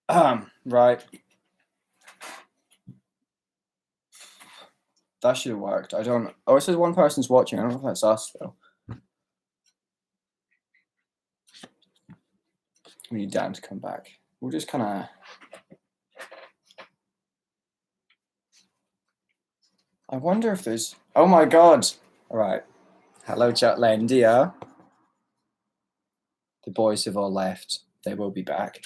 Right. That should have worked. I don't. Oh, it says one person's watching. I don't know if that's us though. We need Dan to come back. We'll just kind of. I wonder if there's. Oh my God! All right. Hello, Jutlandia. The boys have all left. They will be back.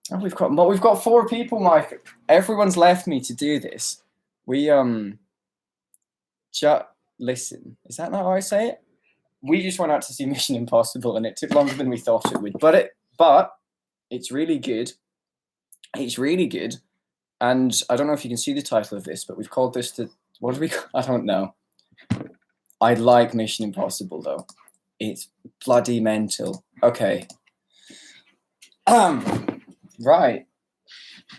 Oh, we've got 4 people, Mike. Everyone's left me to do this. We listen. Is that not how I say it? We just went out to see Mission Impossible, and it took longer than we thought it would. But it's really good. It's really good. And I don't know if you can see the title of this, but we've called this what do we? I don't know. I like Mission Impossible though. It's bloody mental. Okay. Right.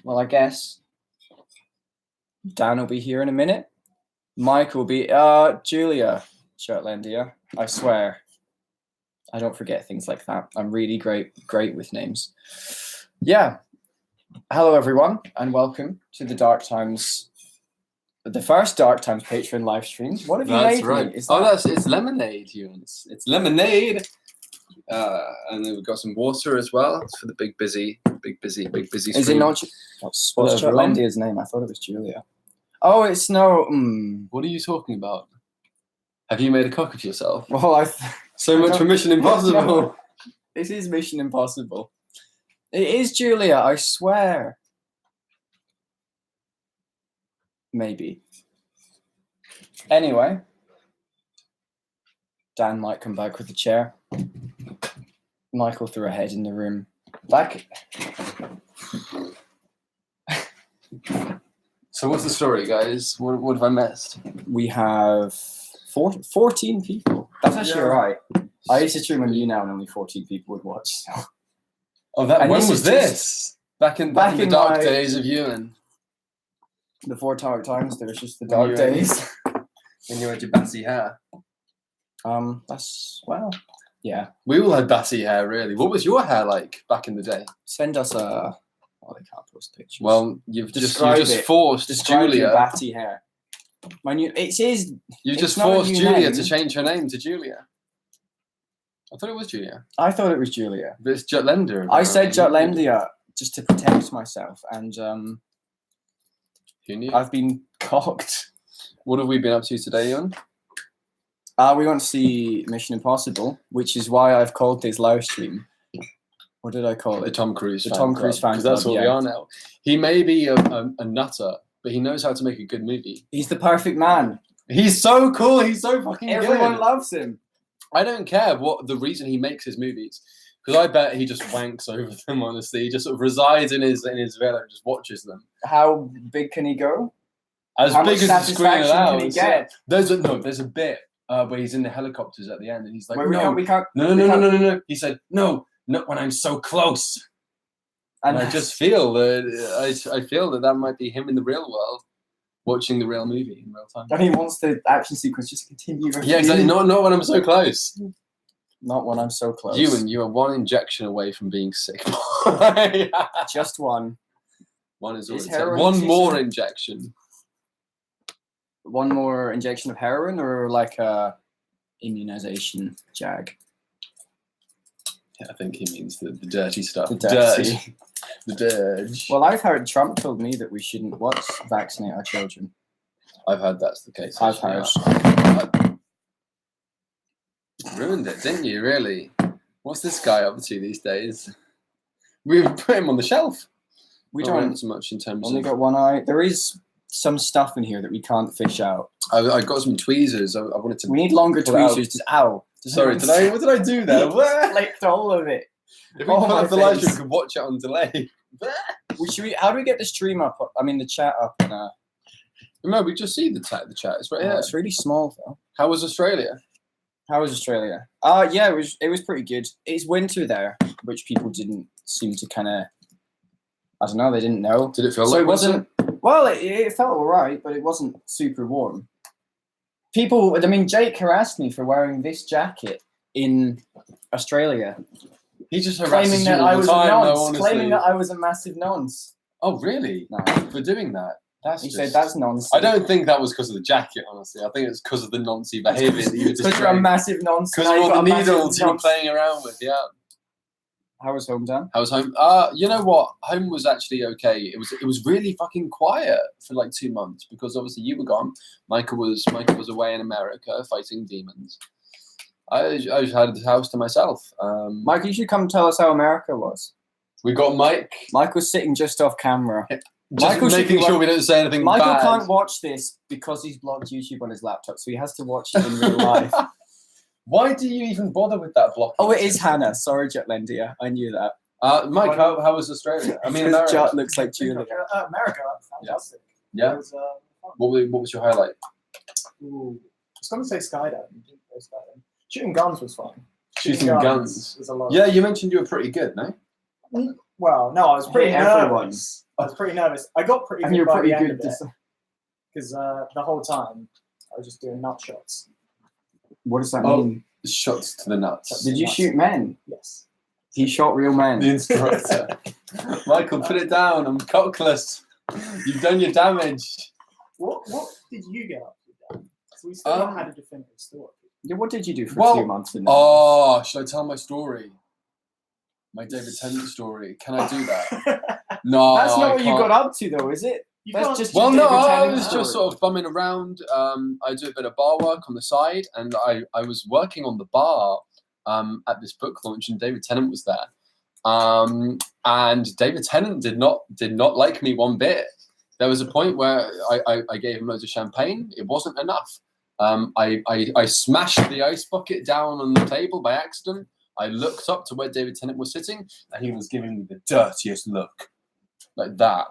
Well, I guess Dan will be here in a minute. Mike will be Julia Shirtlandia. I swear. I don't forget things like that. I'm really great with names. Yeah. Hello everyone and welcome to the Dark Times, the first Dark Times Patreon live stream. What have you made? Right. It's lemonade, Ewan. It's lemonade. And then we've got some water as well. It's for the big busy stream. Is it not? What's Shirtlandia's name? I thought it was Julia. Oh, it's no. What are you talking about? Have you made a cock of yourself? Well, so much for Mission Impossible. No, this is Mission Impossible. It is Julia, I swear. Maybe. Anyway, Dan might come back with a chair. Michael threw a head in the room. Back. So what's the story, guys? What have I missed? We have 14 people. That's actually right. I used to stream on YouNow and only 14 people would watch. So. Oh, when was this? Back in the dark days of Ewan. Before Dark Times, there was just the dark days. When you had your bassy hair. Yeah. We all had bassy hair, really. What was your hair like back in the day? Send us a. Oh, they can't post pictures. Well, you've just forced Julia. Batty hair. You just forced Julia to change her name to Julia. I thought it was Julia. I thought it was Julia. But it's Jutlandia. I said Jutlandia just to protect myself, and who knew? I've been cocked. What have we been up to today, Ewan? We want to see Mission Impossible, which is why I've called this live stream. What did I call it? The Tom Cruise fan club. Because that's what we are now. He may be a nutter, but he knows how to make a good movie. He's the perfect man. He's so cool. He's so fucking good. Everyone loves him. I don't care what the reason he makes his movies, because I bet he just wanks over them. Honestly, he just sort of resides in his villa and just watches them. How big can he go? As big as the screen allows. Can he get? There's a bit where he's in the helicopters at the end, and he's like, we can't. No. He said, no, not when I'm so close. And I just feel that I feel that might be him in the real world, watching the real movie in real time. And he wants the action sequence just to continue. Yeah, exactly. Not when I'm so close. Not when I'm so close. You are one injection away from being sick. Just one. One is all. One more injection. One more injection of heroin, or like a immunization jag? Yeah, I think he means the dirty stuff. The dirge. Well, I've heard Trump told me that we shouldn't vaccinate our children. I've heard that's the case. I've heard. Ruined it, didn't you, really? What's this guy up to these days? We put him on the shelf. We don't so much in terms only got one eye. There is some stuff in here that we can't fish out. I got some tweezers. I wanted to. We need longer tweezers. Ow. Sorry, what did I do there? Flicked all of it. If we put up the live stream, we could watch it on delay. How do we get the stream up? I mean, the chat up. No, we just see the chat. It's right here. It's really small though. How was Australia? Yeah, it was pretty good. It's winter there, which people didn't seem to kind of. I don't know. They didn't know. Did it feel so like it wasn't? Well, it felt all right, but it wasn't super warm. Jake harassed me for wearing this jacket in Australia. He just harasses claiming you that all I the was time, a though, nonce. honestly. Claiming that I was a massive nonce. Oh, really? No. For doing that? He said that's nonsense. I don't think that was because of the jacket, honestly. I think it's because of the noncy behaviour that you were Because you're a displaying. massive nonce. Because now of you've all the got a massive needles you were nonce. playing around with, yeah. How was home, Dan? How was home? You know what? Home was actually okay. It was really fucking quiet for like 2 months because obviously you were gone. Michael was away in America fighting demons. I just had the house to myself. Mike, you should come tell us how America was. We got Mike. Michael's sitting just off camera. Just Michael should making be sure we don't say anything Michael bad. can't watch this because he's blocked YouTube on his laptop, so he has to watch it in real life. Why do you even bother with that block? Oh, it is Hannah. Sorry, Jutlandia. I knew that. Mike, how was Australia? I mean, Because America. Jut looks like Julia. America, fantastic. Yeah. It was, fun. What was your highlight? Ooh, I was going to say skydiving. Didn't go skydiving. Shooting guns was fun. Shooting guns. was a lot. Yeah, you mentioned you were pretty good, no? Well, no, I was pretty Hey, nervous. everyone. I was pretty nervous. I got pretty And good you're by pretty the end good. of it because the whole time I was just doing nut shots. What does that Oh. mean? Shots to the nuts. Did you shoot men? Yes. He shot real men. The instructor. Michael, put it down. I'm cockless. You've done your damage. What did you get up to, Dan? So we still not had a definitive story. Yeah, what did you do for Well, 2 months in the Oh, should I tell my story? My David Tennant story. Can I do that? No, That's not I what you can't. got up to, though, is it? You That's can't- just Well, your no, David I Tennant was story. just sort of bumming around. I do a bit of bar work on the side, and I was working on the bar at this book launch, and David Tennant was there. And David Tennant did not like me one bit. There was a point where I gave him loads of champagne. It wasn't enough. I smashed the ice bucket down on the table by accident. I looked up to where David Tennant was sitting, and he was giving me the dirtiest look, like that.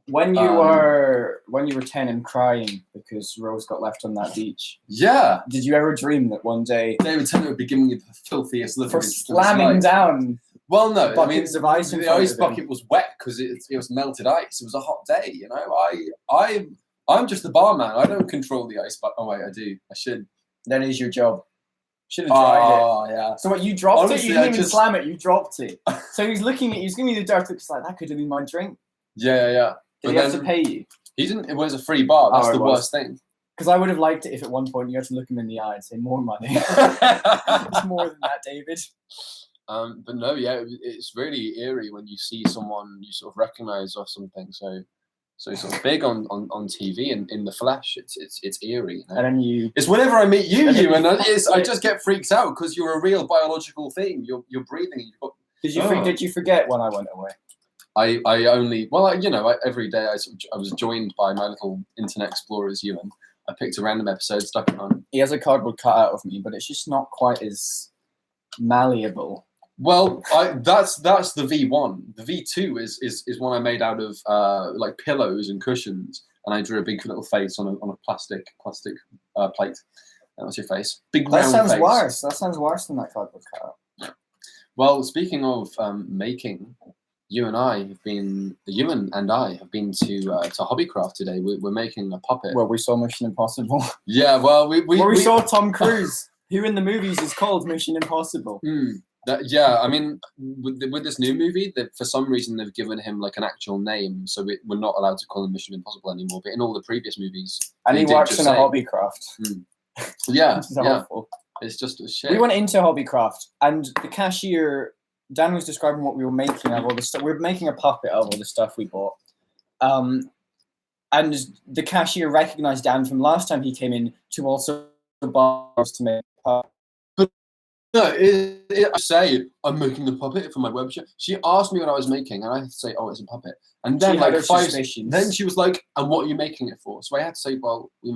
When you were 10 and crying because Rose got left on that beach, Yeah, did you ever dream that one day David Tennant would be giving me the filthiest look for of his slamming life. down Well, no, I mean buckets of ice in the front ice of him? bucket was wet because it was melted ice. It was a hot day, you know. I'm just the barman. I don't control the ice bucket. Oh wait, I do. I should. That is your job. Should have tried it. Oh yeah. So what, you dropped Honestly, it? You didn't I even just- slam it, you dropped it. So he's looking at you, he's giving me the dark look, it's like, that could have been my drink. Yeah. Did But he have to then- pay you? He didn't. It was a free bar. That's Oh, it the was. worst thing. Because I would have liked it if at one point you had to look him in the eye and say, more money. It's more than that, David. But no, yeah, it's really eerie when you see someone you sort of recognize or something. So sort of big on TV and in the flesh. It's eerie. You know? And then you... It's whenever I meet you, And then and you- I just get freaked out because you're a real biological thing. You're breathing. You've got, Did you forget when I went away? I only every day I was joined by my little Internet Explorer's Ewan. I picked a random episode, stuck it on. He has a cardboard cutout of me, but it's just not quite as malleable. Well, that's the V1. The V2 is one I made out of like pillows and cushions, and I drew a big little face on a plastic plate. That was your face. Big That round sounds face. worse. That sounds worse than that cardboard cutout. Well, speaking of making, Ewan and I have been to Hobbycraft today. We're making a puppet. Well, we saw Mission Impossible. Yeah, well, we saw Tom Cruise, who in the movies is called Mission Impossible. Yeah, I mean, with this new movie, for some reason they've given him like an actual name, so we're not allowed to call him Mission Impossible anymore. But in all the previous movies, And they he did works just in a say- Hobbycraft. Yeah, It's yeah, awful. it's just a shit. We went into Hobbycraft, and the cashier, Dan was describing what we were making of all the stuff. We were making a puppet of all the stuff we bought. And the cashier recognized Dan from last time he came in to also buy us to make a puppet. No, I say I'm making a puppet for my web show. She asked me what I was making, and I had to say, "Oh, it's a puppet." And then She had like her 5 suspicions. then she was like, "And what are you making it for?" So I had to say, "Well, we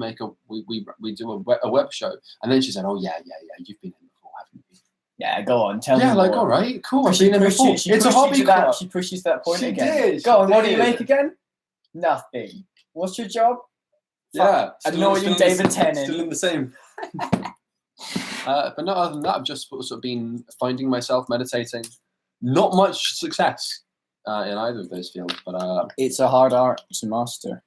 do a web show." And then she said, "Oh yeah, you've been in before, haven't you?" Yeah, go on, tell me Yeah, like more. all right, cool. I've She been in pushed before. you- she It's a pushed you hobby to that- craft. She pushed you to that point She again. did, Go she on, what do you did. make again? Nothing. What's your job? Yeah, Annoying David Tennant. Still in the same. But no, other than that, I've just sort of been finding myself meditating. Not much success in either of those fields, but It's a hard art to master.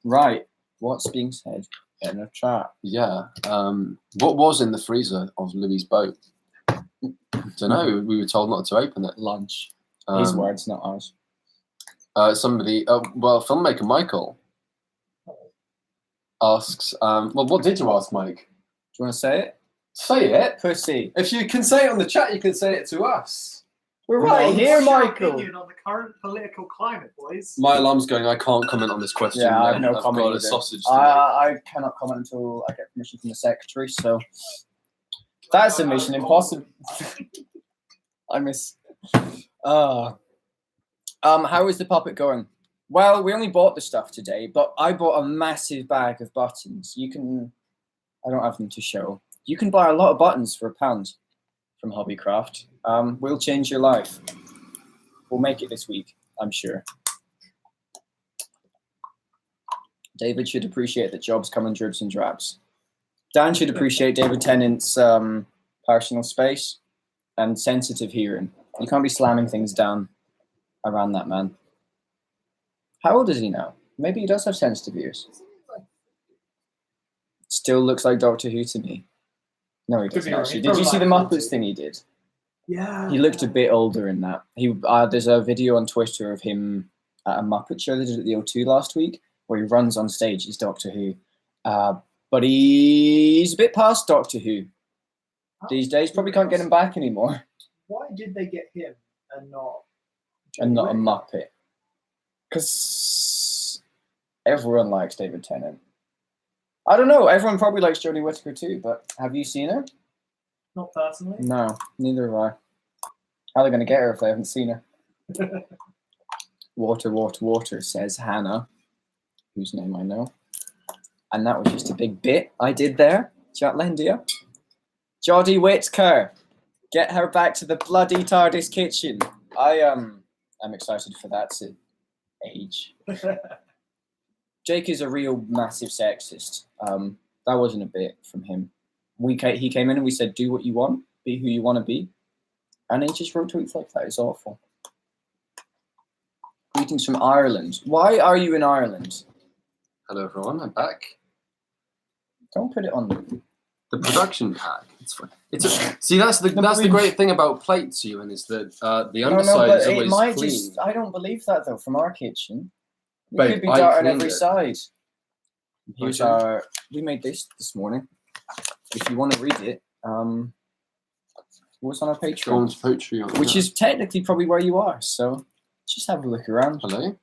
Right. What's being said in the chat? yeah. What was in the freezer of Louis' boat? Don't know. We were told not to open it. Lunch. His Um, words, not ours. Somebody, filmmaker Michael asks, well, what did you ask, Mike? Do you want to say it? Say it. Pussy. If you can say it on the chat, you can say it to us. We're right here, What's your Michael. opinion on the current political climate, boys? My alarm's going. I can't comment on this question. Yeah, I have no I've comment got a either. sausage. To I cannot comment until I get permission from the secretary. So that's a mission impossible. I miss. How is the puppet going? Well, we only bought the stuff today, but I bought a massive bag of buttons. You can. I don't have them to show. You can buy a lot of buttons for £1 from Hobbycraft. We'll change your life. We'll make it this week, I'm sure. David should appreciate that jobs come in dribs and drabs. Dan should appreciate David Tennant's personal space and sensitive hearing. You can't be slamming things down around that man. How old is he now? Maybe he does have sensitive ears. Still looks like Doctor Who to me. No, he Could doesn't be right. actually. He's Did you probably see the like Muppets 40. thing he did? Yeah. He looked a bit older in that. There's a video on Twitter of him at a Muppet show they did at the O2 last week, where he runs on stage as Doctor Who. But he's a bit past Doctor Who these days. Probably can't get him back anymore. Why did they get him and not? And not a Whittaker? Muppet. Because everyone likes David Tennant. I don't know. Everyone probably likes Jodie Whittaker too, but have you seen her? Not personally. No, neither have I. How are they going to get her if they haven't seen her? Water, water, water, says Hannah, whose name I know. And that was just a big bit I did there. Jotlandia. Jodie Whittaker. Get her back to the bloody TARDIS kitchen. I'm excited for that to age. Jake is a real massive sexist. That wasn't a bit from him. He came in and we said, do what you want, be who you want to be. And he just wrote tweets like that. It's awful. Greetings from Ireland. Why are you in Ireland? Hello, everyone. I'm back. Don't put it on. The production pack. It's fine. See, that's the great thing about plates, Ewan, is that the underside is it always might clean. just. I don't believe that though. From our kitchen, it Babe, could be I dirt on cleaned every it. side. Here's Okay. our. We made this morning. If you want to read it, what's on our Patreon, Storm's poetry on which is technically probably where you are. So just have a look around. hello.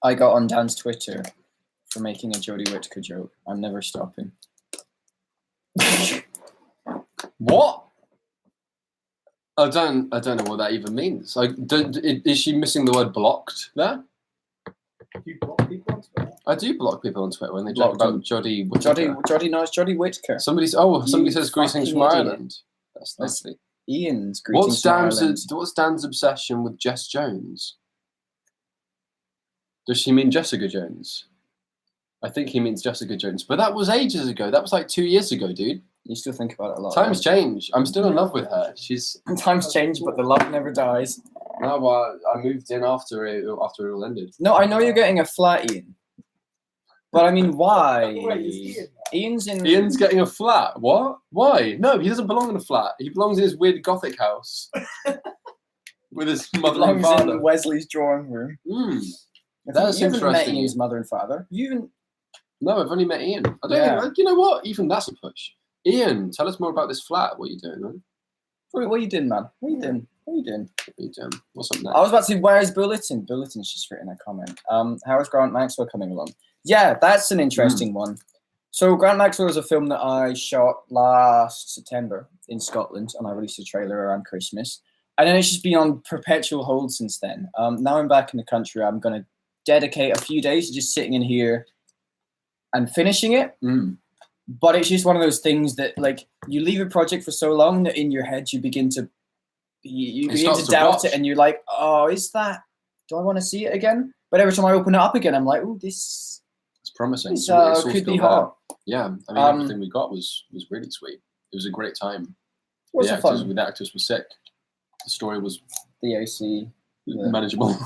I got on Dan's Twitter for making a Jodie Whittaker joke. I'm never stopping. What? I don't know what that even means. Like, is she missing the word blocked there? You block people on Twitter? I do block people on Twitter when they talk Blocked about Jodie Whittaker. Jodie knows Jodie Whittaker. Somebody You says greetings fucking from idiot. Ireland. That's lovely. Ian's greetings What's from Ireland. Dan's obsession with Jess Jones? Does she mean Jessica Jones? I think he means Jessica Jones, but that was ages ago. That was like 2 years ago, dude. You still think about it a lot. Times change. I'm still in love with her. She's Times change, but the love never dies. no. Well, I moved in after it all ended. No, I know you're getting a flat, Ian. But I mean, why? Wait, is Ian Ian's in. Ian's getting a flat. What? Why? No, he doesn't belong in a flat. He belongs in his weird gothic house with his mother and belongs father. in Wesley's drawing room. That's you haven't met interesting. Ian's mother and father. You even. No, I've only met Ian. I don't Yeah. think, you know what? Even that's a push. Ian, tell us more about this flat. What are you doing, man? What are you doing, man? What are you doing? What are you doing? What are you doing? What's up next? I was about to say, where's Bulletin? Bulletin's just written a comment. How is Grant Maxwell coming along? Yeah, that's an interesting one. So Grant Maxwell is a film that I shot last September in Scotland, and I released a trailer around Christmas. And then it's just been on perpetual hold since then. Now I'm back in the country. I'm going to dedicate a few days to just sitting in here and finishing it. But it's just one of those things that, like, you leave a project for so long that in your head you begin to you begin starts to to doubt rot. it, and you're like, oh, is that? Do I want to see it again? But every time I open it up again, I'm like, oh, this It's promising. is, It's all could be still there. hot. Yeah, I mean, everything we got was really sweet. It was a great time. Was the it actors, fun? The actors were sick. The story was The AC. Yeah. manageable.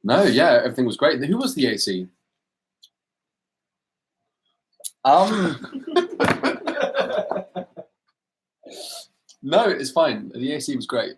No, yeah, everything was great. Who was the AC? No, it's fine. The AC was great.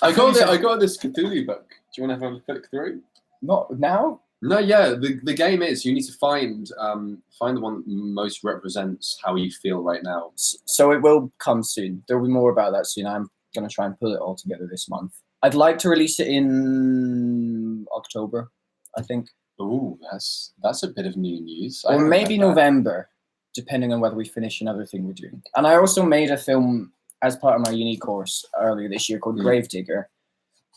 I got this Cthulhu book. Do you want to have a flick through? Not now. No, yeah. The game is you need to find the one that most represents how you feel right now. So it will come soon. There will be more about that soon. I'm going to try and pull it all together this month. I'd like to release it in October, I think. Ooh, that's a bit of new news. Or maybe November, depending on whether we finish another thing we're doing. And I also made a film as part of my uni course earlier this year called Gravedigger,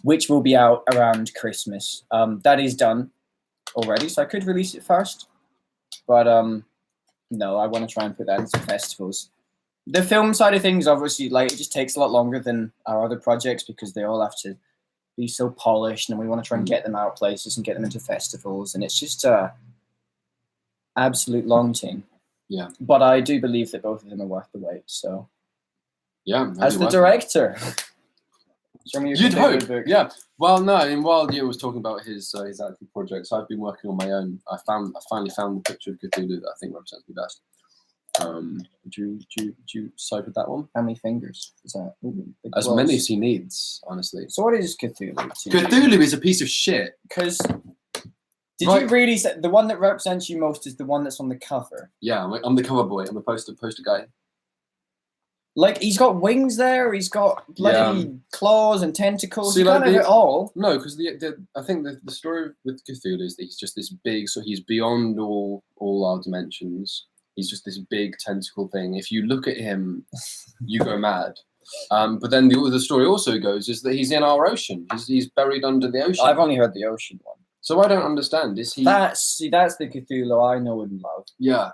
which will be out around Christmas. That is done already, so I could release it first. But no, I want to try and put that into festivals. The film side of things, obviously, like it just takes a lot longer than our other projects because they all have to be so polished, and we want to try and get them out places and get them into festivals, and it's just a absolute long thing. Yeah. But I do believe that both of them are worth the wait. So yeah, as the director, show me your you'd hope. book. Yeah. Well, no. And while you was talking about his acting projects, I've been working on my own. I finally found the picture of Cthulhu that I think represents me best. Would you side with that one? How many fingers is that? Ooh, as many as he needs, honestly. So what is Cthulhu? Cthulhu is a piece of shit. Because did you really say the one that represents you most is the one that's on the cover? Yeah, I'm the cover boy. I'm the poster guy. Like he's got wings there. He's got bloody claws and tentacles. See, you can't have it all. No, because I think the story with Cthulhu is that he's just this big. So he's beyond all our dimensions. He's just this big tentacle thing. If you look at him, you go mad. But then the story also goes is that he's in our ocean. He's buried under the ocean. I've only heard the ocean one. So I don't understand. Is he? That's the Cthulhu I know and love. Yeah.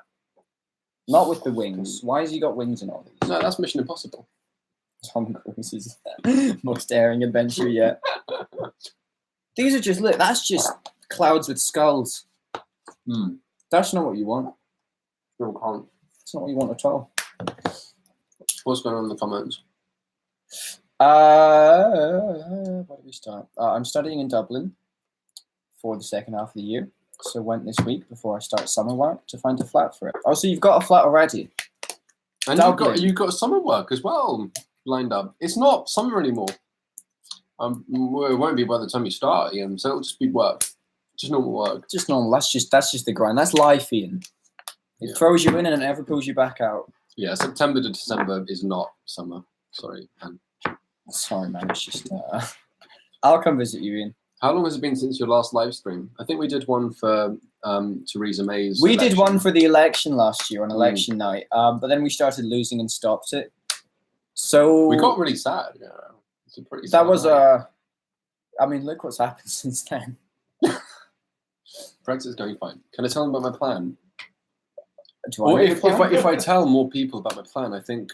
Not with the wings. Why has he got wings and all these? No, that's Mission Impossible. Tom Cruise's most daring adventure yet. These are just that's just clouds with skulls. That's not what you want. Still can't. It's not what you want at all. What's going on in the comments? Where do we start? I'm studying in Dublin for the second half of the year. So went this week before I start summer work to find a flat for it. Oh, so you've got a flat already. And you've got summer work as well lined up. It's not summer anymore. It won't be by the time you start, Ian. So it'll just be work. Just normal work. Just normal. That's just the grind. That's life, Ian. It throws you in and it never pulls you back out. Yeah, September to December is not summer. Sorry, man. Sorry, man. It's just. I'll come visit you, Ian. How long has it been since your last live stream? I think we did one for Theresa May's. We did one for the election last year on election night, but then we started losing and stopped it. So we got really sad. Yeah, it's a pretty. That was a. I mean, look what's happened since then. Brexit's going fine. Can I tell them about my plan? Or if I tell more people about my plan, I think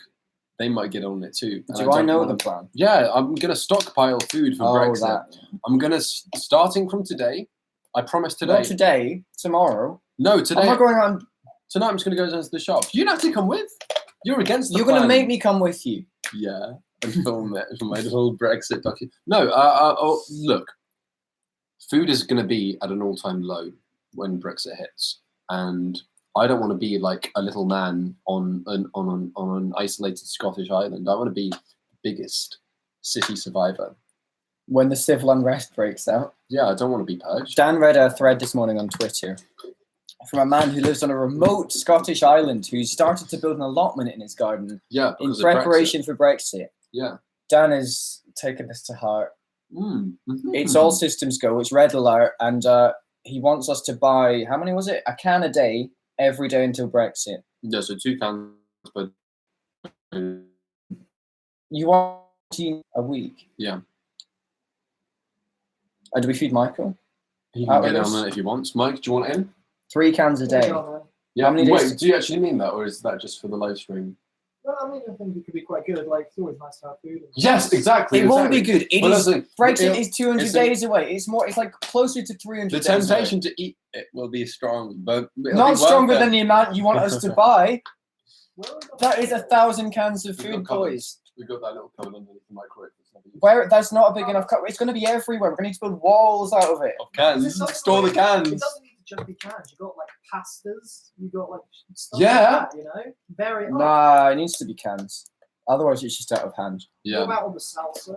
they might get on it too. Do I know the plan? Yeah, I'm gonna stockpile food for Brexit. I'm gonna starting from today. I promise today. Not today. Tomorrow. No, today. I'm not going on. Tonight I'm just gonna go down to the shop. You don't have to come with. You're against the You're plan. gonna make me come with you. Yeah, and film it for my little Brexit document. No, look. Food is gonna be at an all-time low when Brexit hits, and I don't want to be like a little man on an isolated Scottish island. I want to be the biggest city survivor. When the civil unrest breaks out. Yeah, I don't want to be purged. Dan read a thread this morning on Twitter from a man who lives on a remote Scottish island who started to build an allotment in his garden in preparation for Brexit. Yeah. Dan has taken this to heart. Mm-hmm. It's all systems go. It's red alert. And he wants us to buy, how many was it? A can a day. Every day until Brexit. Yeah, so 2 cans, but you want a week? Yeah. Do we feed Michael? He can get on that if he wants. Mike, do you want in? 3 cans a day. Yeah. How many days? Wait, do you actually mean that, or is that just for the live stream? No, I mean, I think it could be quite good. Like, it's always nice to have food. Yes, exactly. It won't be good. Brexit is 200 it's days away. It's like closer to 300 The days temptation away. to eat it will be strong, but not stronger than the amount you want us to buy. Well, That is 1,000 cans of food, boys. We've got that little cupboard underneath the microwave. Where that's not a big enough cup. It's going to be everywhere. We're going to need to build walls out of it. Of cans. Store the cans. It doesn't need to just be cans. You got like pastas. You got like stuff Yeah. like that, you know. Very. Nah, it needs to be cans. Otherwise, it's just out of hand. What Yeah. about all the salsa?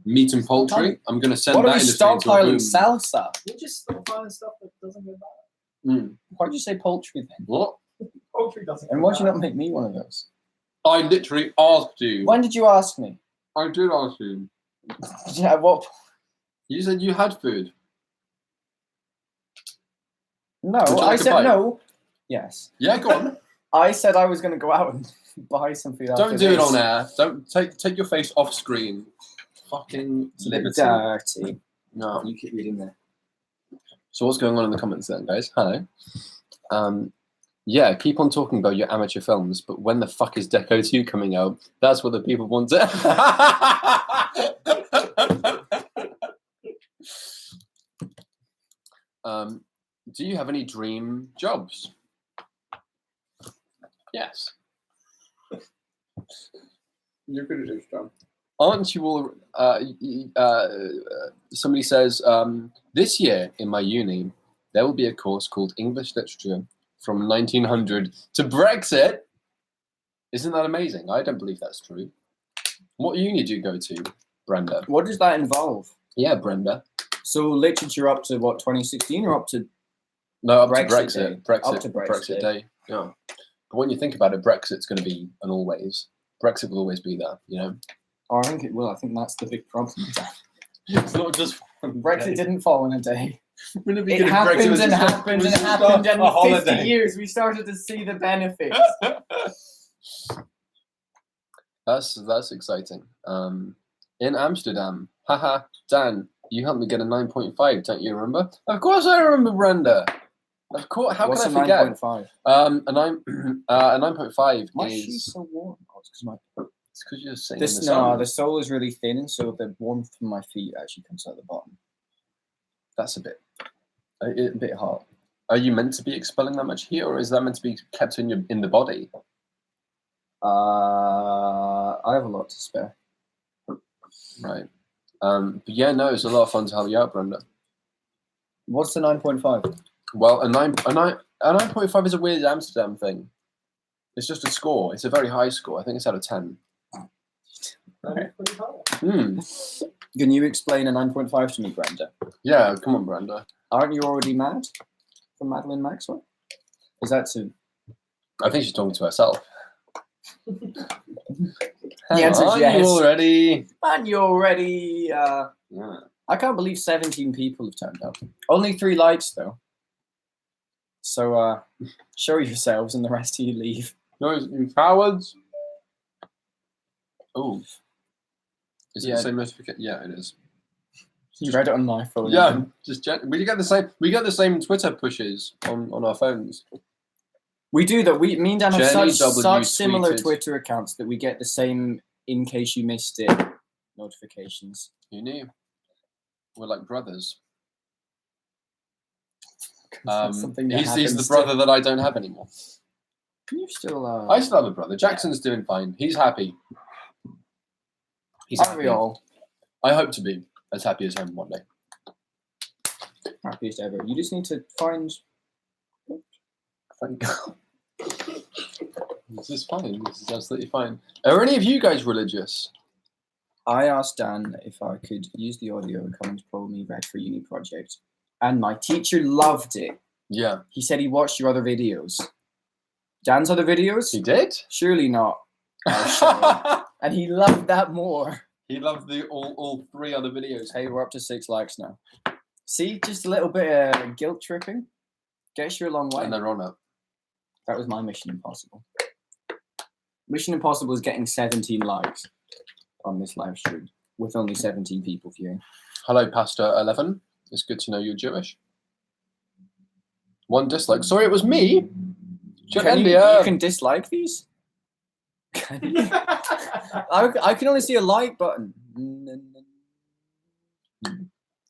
Meat and poultry. I'm going to send What are that we industry into a stockpiling? boom. Salsa. We're just stockpiling stuff that doesn't go bad. Mm. Why did you say poultry then? What? Poultry doesn't And go why did you bad. not make me one of those? I literally asked you. When did you ask me? I did ask you. Yeah, what? You said you had food. No, Would you I like a said bite? no. Yes. Yeah, go on. I said I was going to go out and buy some food after Don't do it this. on air. Don't take your face off screen. Fucking It's a bit liberty. dirty. No. You keep reading there. So what's going on in the comments then, guys? Hello. Yeah, keep on talking about your amateur films, but when the fuck is Deco 2 coming out? That's what the people want to. Do you have any dream jobs? Yes. You're good at this job. Aren't you all? Somebody says this year in my uni there will be a course called English Literature from 1900 to Brexit. Isn't that amazing? I don't believe that's true. What uni do you go to, Brenda? What does that involve? Yeah, Brenda. So literature up to what, 2016 or up to? No, up Brexit to Brexit. Day. Brexit. Up to Brexit Day. Yeah. But when you think about it, Brexit's going to be an always. Brexit will always be there. You know. Oh, I think it will. I think that's the big problem. It's not just Brexit didn't fall in a day. We're gonna be It getting happened Brexit and as just- happened and was just happened, and a in 50 holiday. years we started to see the benefits. That's exciting. In Amsterdam, haha, Dan, you helped me get a 9.5, don't you remember? Of course I remember, Brenda. Of course, how What's can a I forget? 9.5? A 9.5 My is shoe's so warm. Oh, it's 'cause my it's because you're sitting this in the no, sun. the sole is really thin, so the warmth from my feet actually comes out the bottom. That's a bit. A bit hot. Are you meant to be expelling that much heat, or is that meant to be kept in the body? I have a lot to spare. Right. But yeah, no, it's a lot of fun to have you out, Brenda. What's the 9.5? Well, a 9.5 is a weird Amsterdam thing. It's just a score. It's a very high score. I think it's out of 10. That's pretty high. Hmm. Can you explain a 9.5 to me, Brenda? Yeah, come on, Brenda. Aren't you already mad from Madeline Maxwell? Is that to? I think she's talking to herself. The answer is Are yes. you already? And you're already. Yeah. I can't believe 17 people have turned up. Only 3 likes though. So show yourselves, and the rest of you leave. No, you cowards. Oh. Is it Yeah. the same notification? Yeah, it is. You read it on my phone. Yeah, just we get the same. We get the same Twitter pushes on our phones. We do that. Me and Dan have Jenny such W similar tweeted- Twitter accounts that we get the same in case you missed it notifications. You knew. We're like brothers. That's something that He's happens the to- brother that I don't have anymore. Can you still? I still have a brother. Jackson's doing fine. He's happy. He's Aren't we happy. all I hope to be as happy as him one day. happiest ever? You just need to find. Thank God. This is fine. This is absolutely fine. Are any of you guys religious? I asked Dan if I could use the audio and come and pro me read for uni project, and my teacher loved it. Yeah. He said he watched your other videos. Dan's other videos? He did? Surely not. Oh, sure. And he loved that more. He loved the all 3 other videos. Hey, we're up to 6 likes now. See, just a little bit of guilt tripping gets you a long way. And they're on it. That was my Mission Impossible. Mission Impossible is getting 17 likes on this live stream with only 17 people viewing. Hello, Pastor 11. It's good to know you're Jewish. 1 dislike. Sorry, it was me. Can you can dislike these? Can you? I can only see a like button.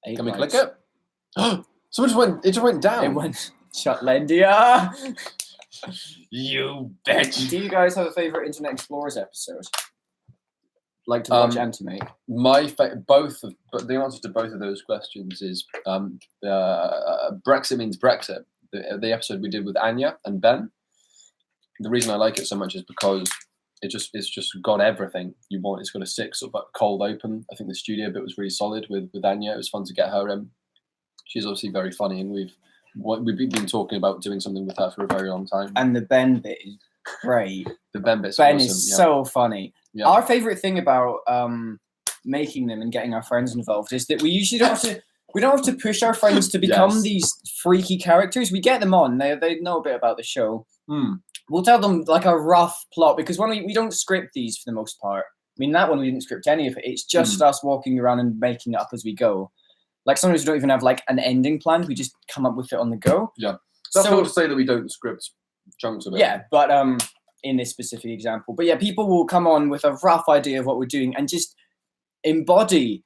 8 Can we likes. click it? It just went down. It went Shotlandia. You bitch. Do you guys have a favorite Internet Explorers episode? Like to watch and to make? But the answer to both of those questions is Brexit means Brexit. The episode we did with Anya and Ben. The reason I like it so much is because it's just got everything you want. It's got a 6 sort of like cold open. I think the studio bit was really solid with Anya. It was fun to get her in. She's obviously very funny, and we've been talking about doing something with her for a very long time. And the Ben bit is great. The Ben bit's Ben awesome. is yeah. so funny. Yeah. Our favorite thing about making them and getting our friends involved is that we usually don't have to. We don't have to push our friends to become Yes. these freaky characters. We get them on. They know a bit about the show. Mm. We'll tell them like a rough plot because when we don't script these for the most part. I mean, that one we didn't script any of it. It's just us walking around and making it up as we go. Like sometimes we don't even have like an ending plan. We just come up with it on the go. Yeah. That's So- not to say that we don't script chunks of it. Yeah, but in this specific example. But yeah, people will come on with a rough idea of what we're doing and just embody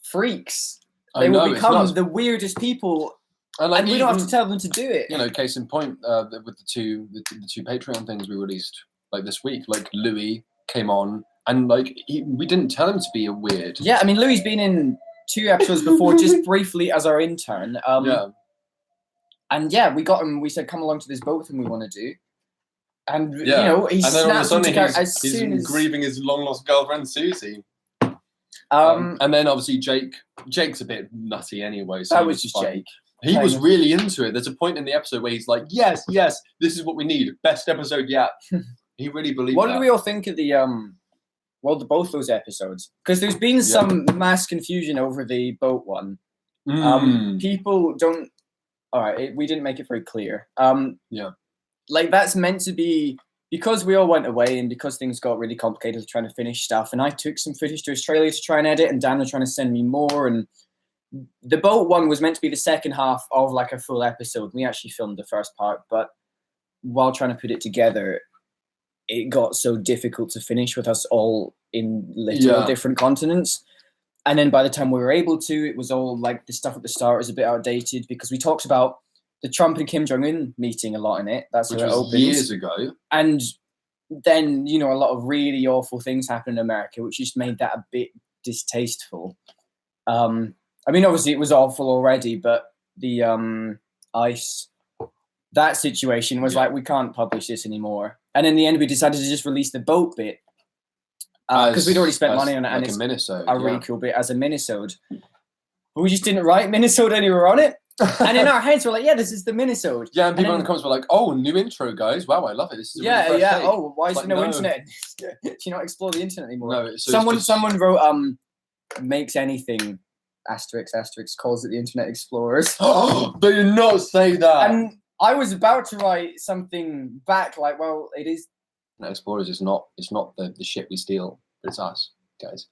freaks. I They know, will it's become nuts. the weirdest people, And, like, and we don't have even- to tell them to do it. You know, case in point, with the two Patreon things we released like this week, like Louis came on and like we didn't tell him to be a weird. Yeah, I mean, Louis been in 2 episodes before, just briefly as our intern. Yeah. And yeah, we got him. We said, "Come along to this boat thing we want to do." And Yeah. you know, he And then all of a snaps sudden into character as he's soon as. grieving his long lost girlfriend Susie. Um, And then obviously Jake's a bit nutty anyway. So that he was just fine. Jake. He was kind of. really into it. There's a point in the episode where he's like, "Yes, this is what we need. Best episode yet." He really believed What that. did we all think of the both those episodes? Because there's been some mass confusion over the boat one. People don't. All right, we didn't make it very clear. Yeah. Like that's meant to be because we all went away and because things got really complicated trying to finish stuff. And I took some footage to Australia to try and edit, and Dan was trying to send me more. And the boat one was meant to be the second half of like a full episode. We actually filmed the first part, but while trying to put it together, it got so difficult to finish with us all in literal Yeah. different continents. And then by the time we were able to, it was all like the stuff at the start was a bit outdated because we talked about the Trump and Kim Jong-un meeting a lot in it. That's Which how it was opens. years ago. And then, you know, a lot of really awful things happened in America, which just made that a bit distasteful. I mean, obviously it was awful already, but the ICE, that situation was like, we can't publish this anymore. And in the end, we decided to just release the boat bit because we'd already spent money on it, and like it's a Minnesota. a really cool bit as a minisode. But we just didn't write minisode anywhere on it. And in our heads, we're like, yeah, this is the minisode. Yeah, and people then- in the comments were like, "Oh, new intro, guys! Wow, I love it. This is a really Yeah, fresh yeah. take." Oh, why is Like, there no no. internet? Do you not explore the internet anymore? No, so Someone wrote makes anything asterisk calls it the Internet Explorers. Oh, they did not say that. And I was about to write something back like, well, it is. No, Explorers is not. It's not the shit we steal. It's us, guys,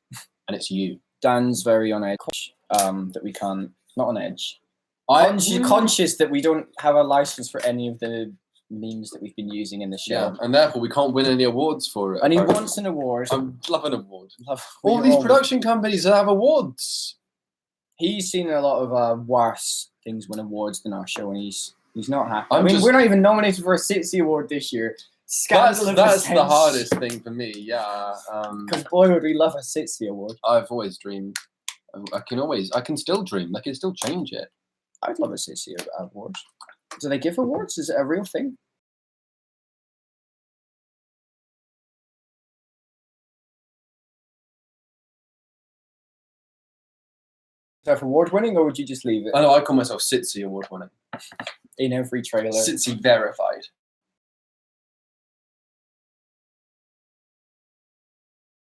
and it's you. Dan's very on edge. That we can't. Not on edge. I'm Conscious that we don't have a license for any of the memes that we've been using in the show. Yeah, and therefore we can't win any awards for it. And he apparently. wants an award. I love an award. Love- All we these all- production companies that have awards. He's seen a lot of worse things win awards than our show, and he's not happy. I I'm mean, just- we're not even nominated for a Citsy Award this year. Scandal of That's the sense. hardest thing for me. Yeah. Because boy, would we love a Sitsy Award. I've always dreamed. I can still dream. I can still change it. I'd love a Sitsy Award. Do they give awards? Is it a real thing? Is that award winning, or would you just leave it I know. I call myself Sitsy award winning. in every trailer? Sitsy verified.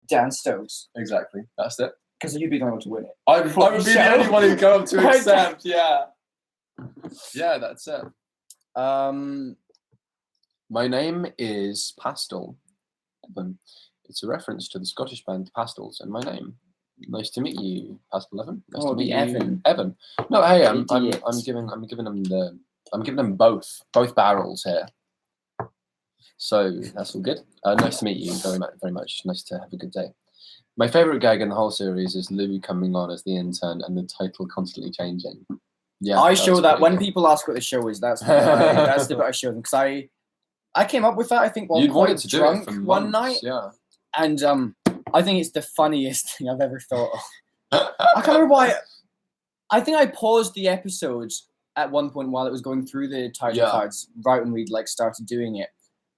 Dan Stokes, Exactly. That's it. because you'd be the one to win it. I would be the only one who'd go up to Right. accept. Yeah. Yeah, that's it. My name is Pastel. Evan. It's a reference to the Scottish band Pastels and my name. Nice to meet you, Pastel Evan. Nice Oh, to the meet you, Evan. Evan. No, hey, I'm Idiot. giving them both barrels here. So that's all good. Nice to meet you very much. Nice to have a good day. My favorite gag in the whole series is Louis coming on as the intern and the title constantly changing. Yeah, I that's show that pretty when good. people ask what the show is. That's the bit that's the bit I show them because I came up with that. I think while You'd quite wanted to do drunk it for one months, night, yeah. and I think it's the funniest thing I've ever thought of. I can't remember why. I think I paused the episode at one point while it was going through the title Yeah. cards, right when we'd like started doing it,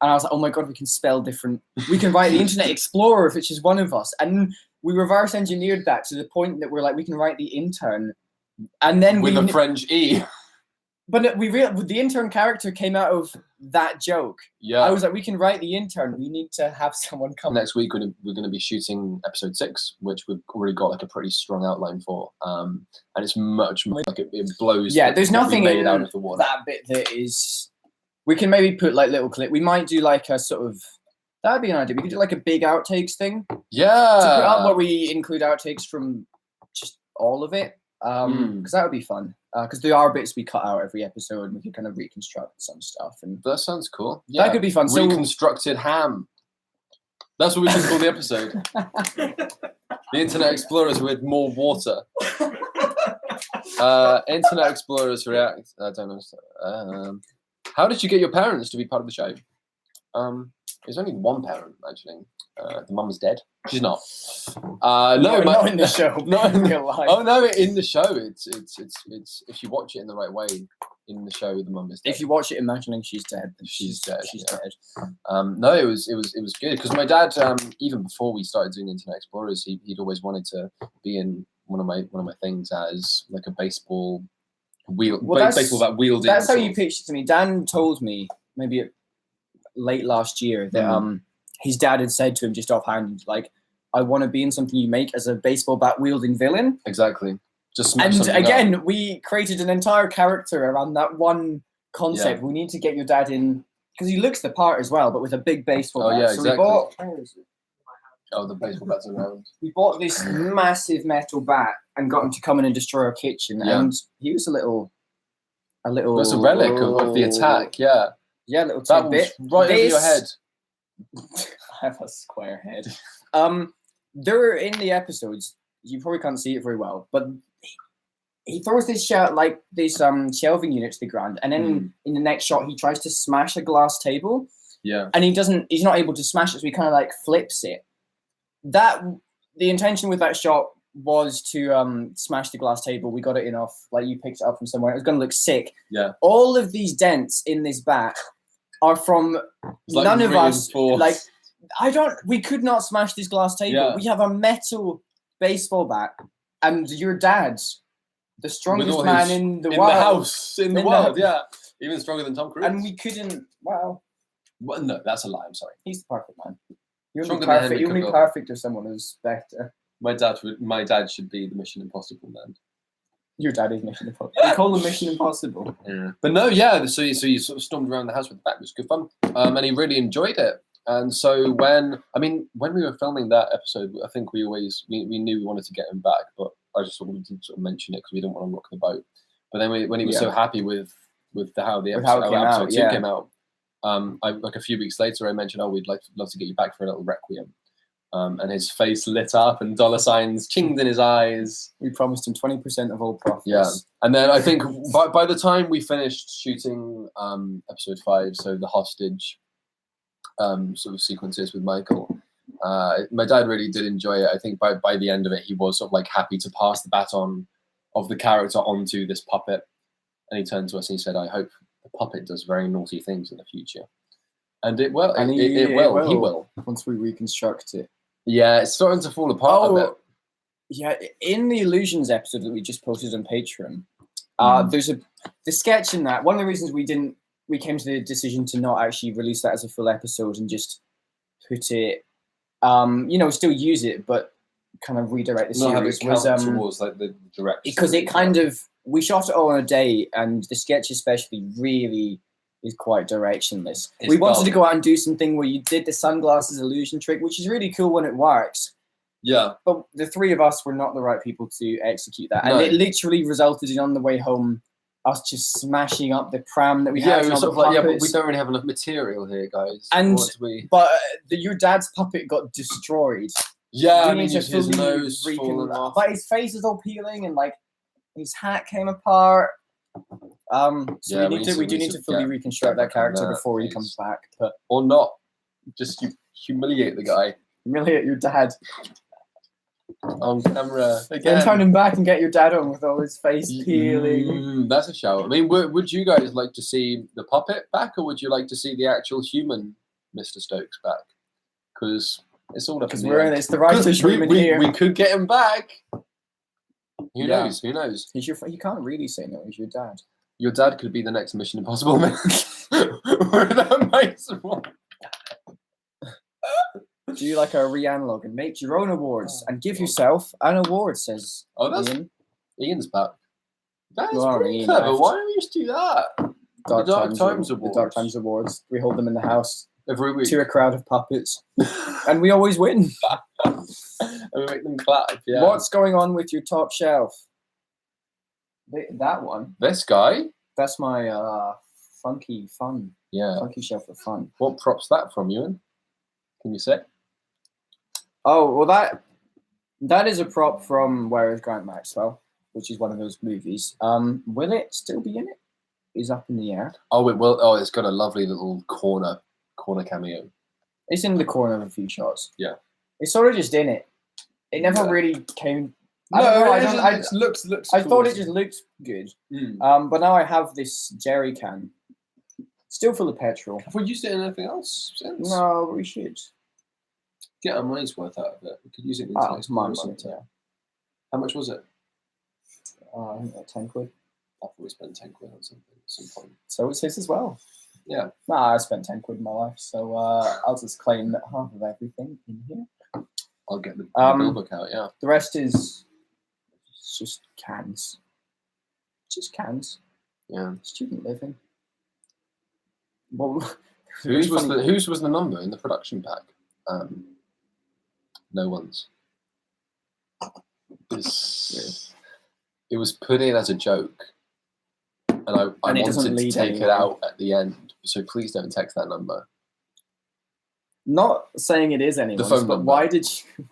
And I was like, oh my God, we can spell different. We can write the Internet Explorer if it's just one of us. And we reverse engineered that to the point that we're like, we can write the intern. And then With a French E. But the intern character came out of that joke. Yeah. I was like, we can write the intern. We need to have someone come. Next week, we're going to be shooting episode 6, which we've already got like a pretty strong outline for. And it's much more like it blows. Yeah, there's what we nothing made in out of the water. that bit that is. We can maybe put like little clip. We might do like a sort of. That'd be an idea. We could do like a big outtakes thing. Yeah. To put up where we include outtakes from just all of it. Because that would be fun. Because there are bits we cut out every episode, and we could kind of reconstruct some stuff. And that sounds cool. Yeah. that could be fun. So, Reconstructed ham. That's what we should call the episode. The Internet Explorers with more water. Internet Explorers react. I don't understand. How did you get your parents to be part of the show? There's only one parent actually. The mum's dead. She's not. not in the show. Not in real life. Oh no! In the show, it's if you watch it in the right way. In the show, the mum is dead. If you watch it imagining she's dead, then She's dead. She's Yeah. dead. No, it was good because my dad, even before we started doing Internet Explorers, he'd always wanted to be in one of my things as like a baseball baseball bat wielding. That's how sort you of- pitched it to me. Dan told me maybe late last year that his dad had said to him just offhand, like, I want to be in something you make as a baseball bat wielding villain. Exactly. Just smash And something again, up. we created an entire character around that one concept. We need to get your dad in because he looks the part as well, but with a big baseball Oh, bat. yeah, so exactly. where is it? Oh, the baseball bats around. We bought this massive metal bat and got him to come in and destroy our kitchen. Yeah. And he was a little. That's a relic of the attack. Yeah. Yeah, little That was tidbit. right over your head. I have a square head. There in the episodes, you probably can't see it very well, but he throws this shelving unit to the ground, and then in the next shot, he tries to smash a glass table. Yeah. And he's not able to smash it, so he kind of like flips it. The intention with that shot was to smash the glass table. We got it in off, like you picked it up from somewhere. It was going to look sick. Yeah. All of these dents in this bat are from It's none of us. reinforced. Like, we could not smash this glass table. Yeah. We have a metal baseball bat, and your dad's the strongest all man his- in the in world. the house, in the In the- world, yeah. Even stronger than Tom Cruise. And we couldn't. Well, Well, no, that's a lie. I'm sorry. he's the perfect man. You're Stronger only than perfect. Henry You're only Cavill. perfect if someone who's better. My dad should be the Mission Impossible man. Your dad is Mission Impossible. They call him Mission Impossible. Yeah. But no, yeah. So you sort of stormed around the house with the bat. It was good fun, and he really enjoyed it. And so when we were filming that episode, I think we knew we wanted to get him back, but I just wanted to sort of mention it because we didn't want to rock the boat. But then when he was so happy with how the With how it episode, came how out, episode 2 yeah. came out, like a few weeks later, I mentioned, oh, we'd love to get you back for a little requiem. And his face lit up and dollar signs chinged in his eyes. We promised him 20% of all profits. Yeah. And then I think by the time we finished shooting episode 5, so the hostage sort of sequences with Michael, my dad really did enjoy it. I think by the end of it, he was sort of like happy to pass the baton of the character onto this puppet. And he turned to us and he said, I hope the puppet does very naughty things in the future. And it will. And It will. He will. Once we reconstruct it. Yeah, it's starting to fall apart a bit. Yeah, in the Illusions episode that we just posted on Patreon, there's the sketch in that. One of the reasons we came to the decision to not actually release that as a full episode and just put it, still use it, but kind of redirect the Not have it series count was towards like the direct. because it kind of we shot it all in a day, and the sketch especially really is quite directionless. It's we wanted dull. to go out and do something where you did the sunglasses illusion trick, which is really cool when it works. Yeah. But the three of us were not the right people to execute that. And No. it literally resulted in, on the way home, us just smashing up the pram that we had. Yeah, we and were all sort of the like, yeah, but we puppets. don't really have enough material here, guys. And- What do we... But your dad's puppet got destroyed. Yeah, We I mean, need to his fully nose falling off. But his face is all peeling and like his hat came apart. So Yeah, we do need to fully reconstruct that back on character that, before he please. comes back. But Or not. Just humiliate the guy humiliate your dad. on camera Then again. turn him back and get your dad on with all his face peeling. That's a shout. I mean, would you guys like to see the puppet back, or would you like to see the actual human Mr. Stokes back because it's all up in Because the air. it's the writer's room in here. We could get him back. Who Yeah. knows? Who knows? He's your. You can't really say no. He's your dad. Your dad could be the next Mission Impossible man. We're an amazing one. Do you like a re-analog and make your own awards and give yourself an award? Says Oh, that's Ian. Ian's back. That is Well, pretty Ian clever. left. Why don't we just do that Dark Times The Dark Awards. Times Awards. We hold them in the house every week? to a crowd of puppets, and we always win. And we make them clap. Yeah. What's going on with your top shelf? That one. This guy? That's my funky Yeah. shelf of fun. What prop's that from, Ewan? Can you say? Oh well, that is a prop from Where Is Grant Maxwell, which is one of those movies. Will it still be in it? Is up in the air. Oh, it will. Oh, it's got a lovely little corner cameo. It's in the corner of a few shots. Yeah. It's sort of just in it. It never Yeah. really came. No, it looks. I cool. thought it just looked good. But now I have this jerry can, still full of petrol. Have we used it in anything else since? No, we should. Get our money's worth out of it. We could use it in Oh, today's my price, money, so- yeah. How much was it? I think like 10 quid. I thought we spent 10 quid on something at some point. So it's his as well. Yeah. Nah, I spent 10 quid in my life, so I'll just claim that half of everything in here. I'll get the Um, bill book out. Yeah. The rest is just cans. Just cans. Yeah. Student living. Well, Whose was the number in the production pack? No one's. It was put in as a joke, and I And it wanted doesn't to lead take it anywhere. out at the end. So please don't text that number. Not saying it is anyone's, phone but number. why did you?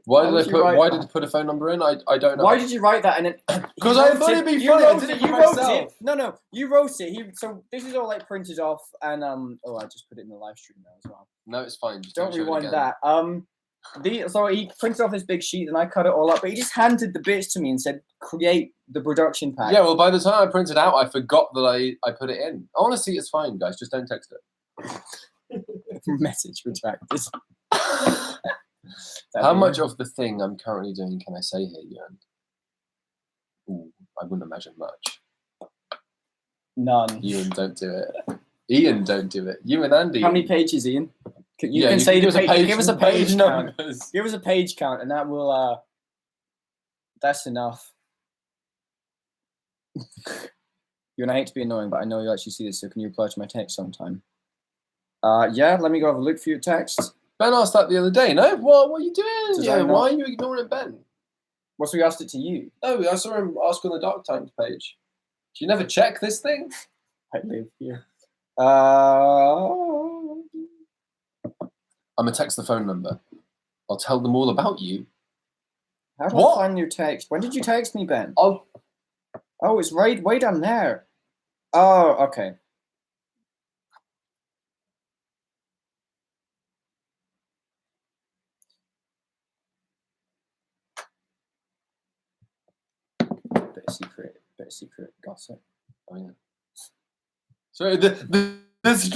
Why would did you they put? write Why that? did they put a phone number in? I don't know. Why did you write that? And Because I thought it'd be you funny. I wrote did it. it You for wrote myself. it. No, you wrote it. So this is all like printed off, and I just put it in the live stream now as well. No, it's fine. Just Don't show it rewind again. that. So he printed off this big sheet, and I cut it all up. But he just handed the bits to me and said, "Create the production pack." Yeah, well, by the time I printed out, I forgot that I put it in. Honestly, it's fine, guys. Just don't text it. Message retracted. How much of the thing I'm currently doing can I say here, Jan? Ooh, I wouldn't imagine much. None. Ian, don't do it. Ian, don't do it. You and Andy. How many pages, Ian? You Yeah, can say give the us a page. Give us a page count. numbers. Give us a page count, and that will. That's enough. You and I hate to be annoying, but I know you actually see this, so can you reply to my text sometime? Yeah, let me go have a look for your text. Ben asked that the other day. No, what are you doing? Did Yeah, I not? why are you ignoring Ben? What's we asked it to you? Oh, I saw him ask on the Dark Times page. Do you never check this thing? I live here. I'm gonna text the phone number. I'll tell them all about you. How do What? I find your text? When did you text me, Ben? I'll. Oh, it's right way down there. Oh, okay. Bit of secret gossip. Oh, yeah. So this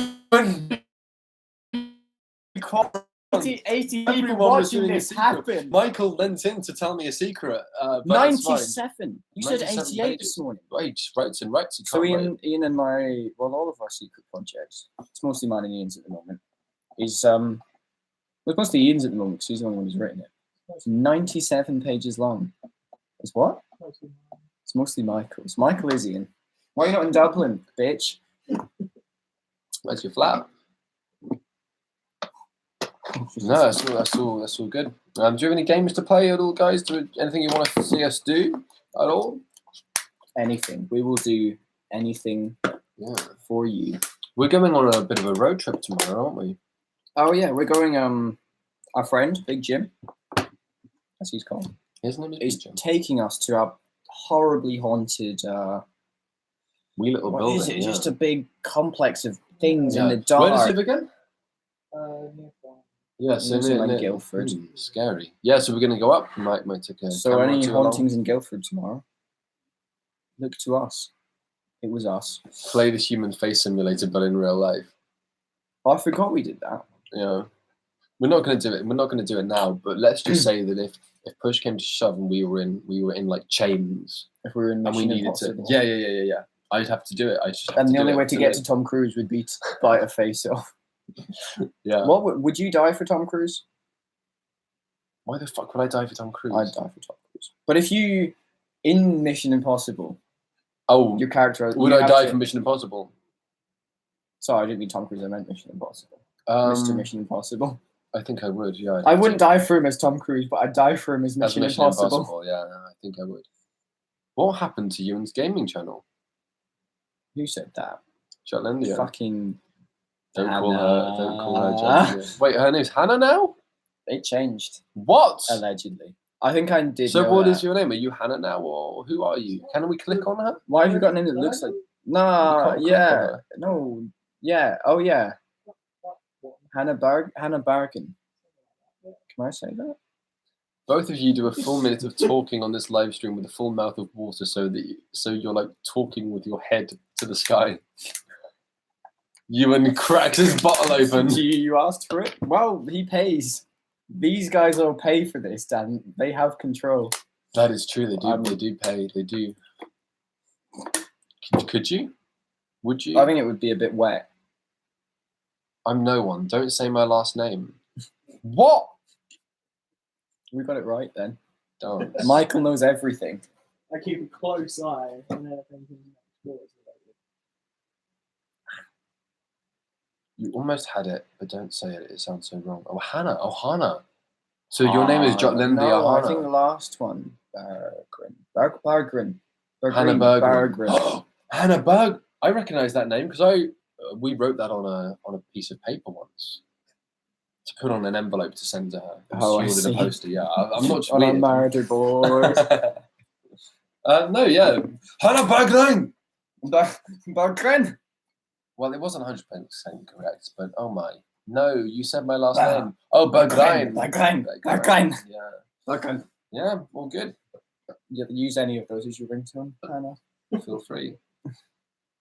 80 Everyone people was watching doing a this secret. happen. Michael lent in to tell me a secret. But it's fine. 97. You said 97 88 pages. this morning. Right, rights and rights. You So can't write. Ian and all of our secret projects, it's mostly mine and Ian's at the moment, is well, it's mostly Ian's at the moment because he's the only one who's written it. It's 97 pages long. It's what? It's mostly Michael's. Michael is Ian. Why are you not in Dublin, bitch? Where's your flat? No, that's all good. Do you have any games to play at all, guys? Anything you want to see us do at all? Anything. We will do anything Yeah. for you. We're going on a bit of a road trip tomorrow, aren't we? Oh yeah, we're going. Our friend Big Jim, as he's called, His name is is Jim. taking us to a horribly haunted. Wee little What building. is it? Yeah. Just a big complex of things in Yeah. the dark. Where does it begin? Yeah, so near Guildford. Scary. Yeah, so we're going to go up. Might take a So camera or any two along. hauntings in Guildford tomorrow? Look to us. It was us. Play the human face simulator, but in real life. I forgot we did that. Yeah, we're not going to do it. We're not going to do it now. But let's just say that if push came to shove and we were in like chains If we were in and we Mission needed Impossible. to, yeah, I'd have to do it. I just have And to the do only it way to get to Tom Cruise would be to bite a face off. yeah. What would you die for Tom Cruise? Why the fuck would I die for Tom Cruise? I'd die for Tom Cruise. But if you in Mission Impossible, Oh, your character would you I have die to- for Mission Impossible? Sorry, I didn't mean Tom Cruise. I meant Mission Impossible. Um, Mr. Mission Impossible. I think I would. Yeah. I wouldn't die for him as Tom Cruise, but I'd die for him as That's Mission Impossible. Yeah, I think I would. What happened to Ewan's gaming channel? Who said that? Shotlandia. Fucking. Don't Hannah. call her Julia. Wait, her name's Hannah now? It changed What? allegedly. I think I did. So know what that. is your name? Are you Hannah now, or who are you? Can we click on her? Why have you got a name that looks like? You Nah, can't click on yeah, her. no, yeah, oh yeah. Hannah Barkin. Can I say that? Both of you do a full minute of talking on this live stream with a full mouth of water, so you're like talking with your head to the sky. Ewan cracks his bottle open. You asked for it. Well, he pays. These guys all pay for this, Dan. They have control. That is true. They do. Um, They do pay. They do. Could you? Would you? I think it would be a bit wet. I'm no one. Don't say my last name. What? We got it right then. Don't. Michael knows everything. I keep a close eye on anything sports related. You almost had it, but don't say it. It sounds so wrong. Oh, Hannah. Oh, Hannah. So your name is Jotlinda No, I think Hannah. the last one. Berggren. Hannah Berggren. Berggren. Hannah Berg. I recognise that name because we wrote that on a piece of paper once to put on an envelope to send to her. Oh, I She ordered see. a poster. Yeah, I'm not On a weird. murder board. No, yeah, Hannah Berggren. Berggren. Well, it wasn't 100% correct, but oh my. No, you said my last name. Oh, Berggren. Berggren. Yeah. Berggren. Yeah, all good. You use any of those as your ringtone, Hannah? Feel free.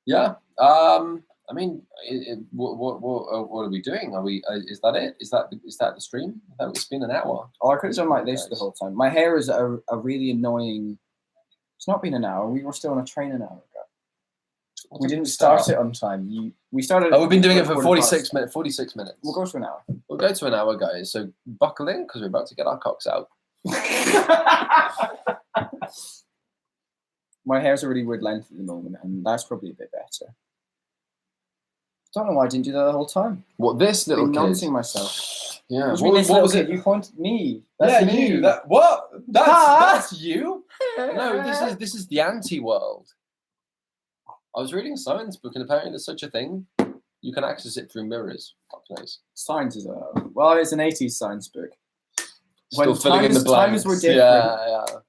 Yeah. I mean, what are we doing? Are we? Is that it? Is that the stream? It's been an hour. Oh, I could have done like this the whole time. My hair is a really annoying. It's not been an hour. We were still on a train an hour ago. We didn't start it on time. We started. Oh, we've been doing it for 40 46 minutes. 46 minutes. We'll go to an hour. We'll go to an hour, guys. So buckle in because we're about to get our cocks out. My hair's a really weird length at the moment, and that's probably a bit better. Don't know why I didn't do that the whole time. What this little Been kid? noncing myself. Yeah. What, What was was it? You pointed at me. Yeah, That's me. you. That what? Ah! That's you. No, this is the anti-world. I was reading a science book, and apparently there's such a thing. You can access it through mirrors. Fuck knows. Science is well, it's an 80s science book. Still When filling in the times blanks. were different.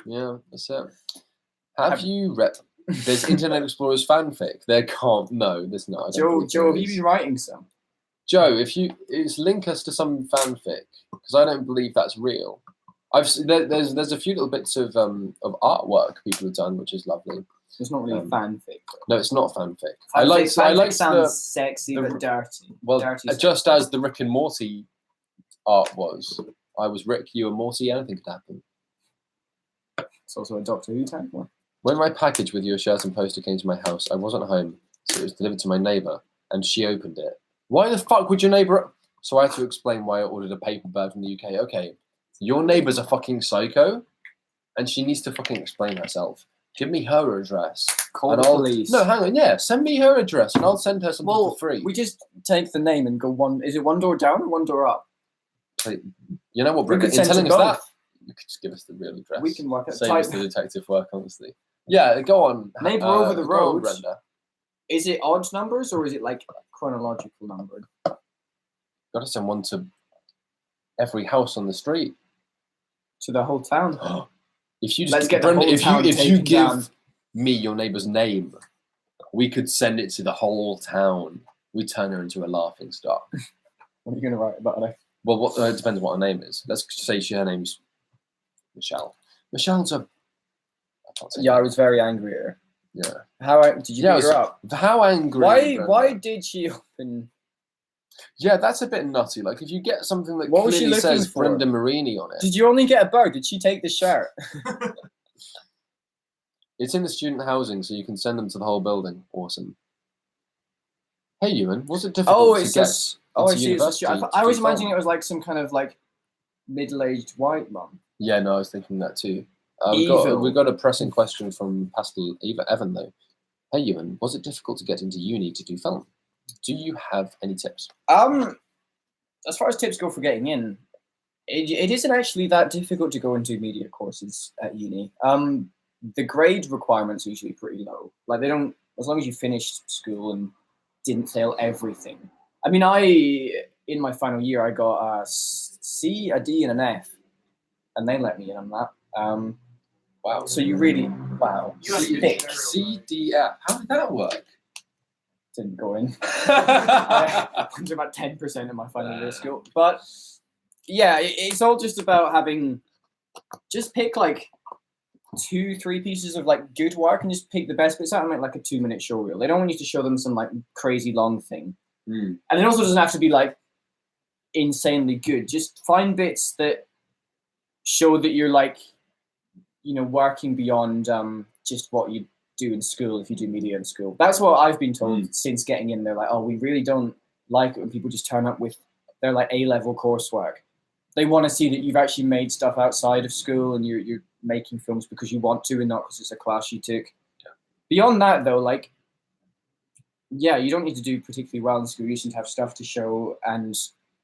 Yeah, that's it. Have you read? There's Internet Explorer's fanfic. There can't. No, there's not. I don't Joe, believe have there you is. been writing some? Joe, it's link us to some fanfic because I don't believe that's real. There's a few little bits of artwork people have done, which is lovely. It's not really fanfic. No, it's not fanfic. Fanfic sounds the sexy the- but dirty. well, dirty just as the Rick and Morty art was. I was Rick, you were Morty. Anything could happen. It's also a Doctor Who type one. When my package with your shirt and poster came to my house, I wasn't home, so it was delivered to my neighbour, and she opened it. Why the fuck would your neighbour? So I had to explain why I ordered a paper bag from the UK. Okay, your neighbour's a fucking psycho, and she needs to fucking explain herself. Give me her address. Call and the police. No, hang on. Yeah, send me her address, and I'll send her something well, for free. we just take the name and go one. Is it one door down or one door up? You know what, We Brick? could In send telling to us that, both. you could just give us the real address. We can work out. Save Type, us the detective work, honestly. Yeah, go on. Neighbour over the go on, road. Brenda. is it odd numbers or is it like chronological numbered? Got to send one to every house on the street. To the whole town. If you just Let's get the Brenda, whole town if you taken give down. me your neighbour's name, we could send it to the whole town. We turn her into a laughing stock. What are you going to write about it? Well, it depends on what her name is. Let's say her name's Michelle. Michelle's a. I can't say Yeah, I that. was very angry at her. Yeah. How did you Yeah, beat her up? How angry? Why? Brenda? Why did she open Yeah, that's a bit nutty. Like if you get something that What was she clearly looking says for? Brenda Marini on it, Did you only get a bird? Did she take the shirt? it's in the student housing, so you can send them to the whole building. Awesome. Hey, Ewan, was it difficult Oh, to it's get just. Oh, I into see. It's a shirt. university I to was do imagining film? it was like some kind of like middle-aged white mum. Yeah, no, I was thinking that too. Evil. We got a pressing question from Pascal Evan though. Hey, Ewan, was it difficult to get into uni to do film? Do you have any tips? As far as tips go for getting in, it isn't actually that difficult to go and do media courses at uni. The grade requirements are usually pretty low. Like they don't, as long as you finished school and didn't fail everything. I mean, in my final year, I got a C, a D, and an F, and they let me in on that. Wow. So you really, wow, thick. CDF. How did that work? Didn't go in. I went to about 10% of my final year of school. But yeah, it's all just about having, just pick like 2-3 pieces of like good work and just pick the best bits out and make like a 2-minute show reel. They don't want you to show them some like crazy long thing. Mm. And it also doesn't have to be like insanely good. Just find bits that show that you're like, you know, working beyond just what you do in school if you do media in school. That's what I've been told since getting in. They're like, oh, we really don't like it when people just turn up with their like A-level coursework. They want to see that you've actually made stuff outside of school and you're making films because you want to and not because it's a class you took. Yeah. Beyond that, though, like, yeah, you don't need to do particularly well in school. You just need to have stuff to show. And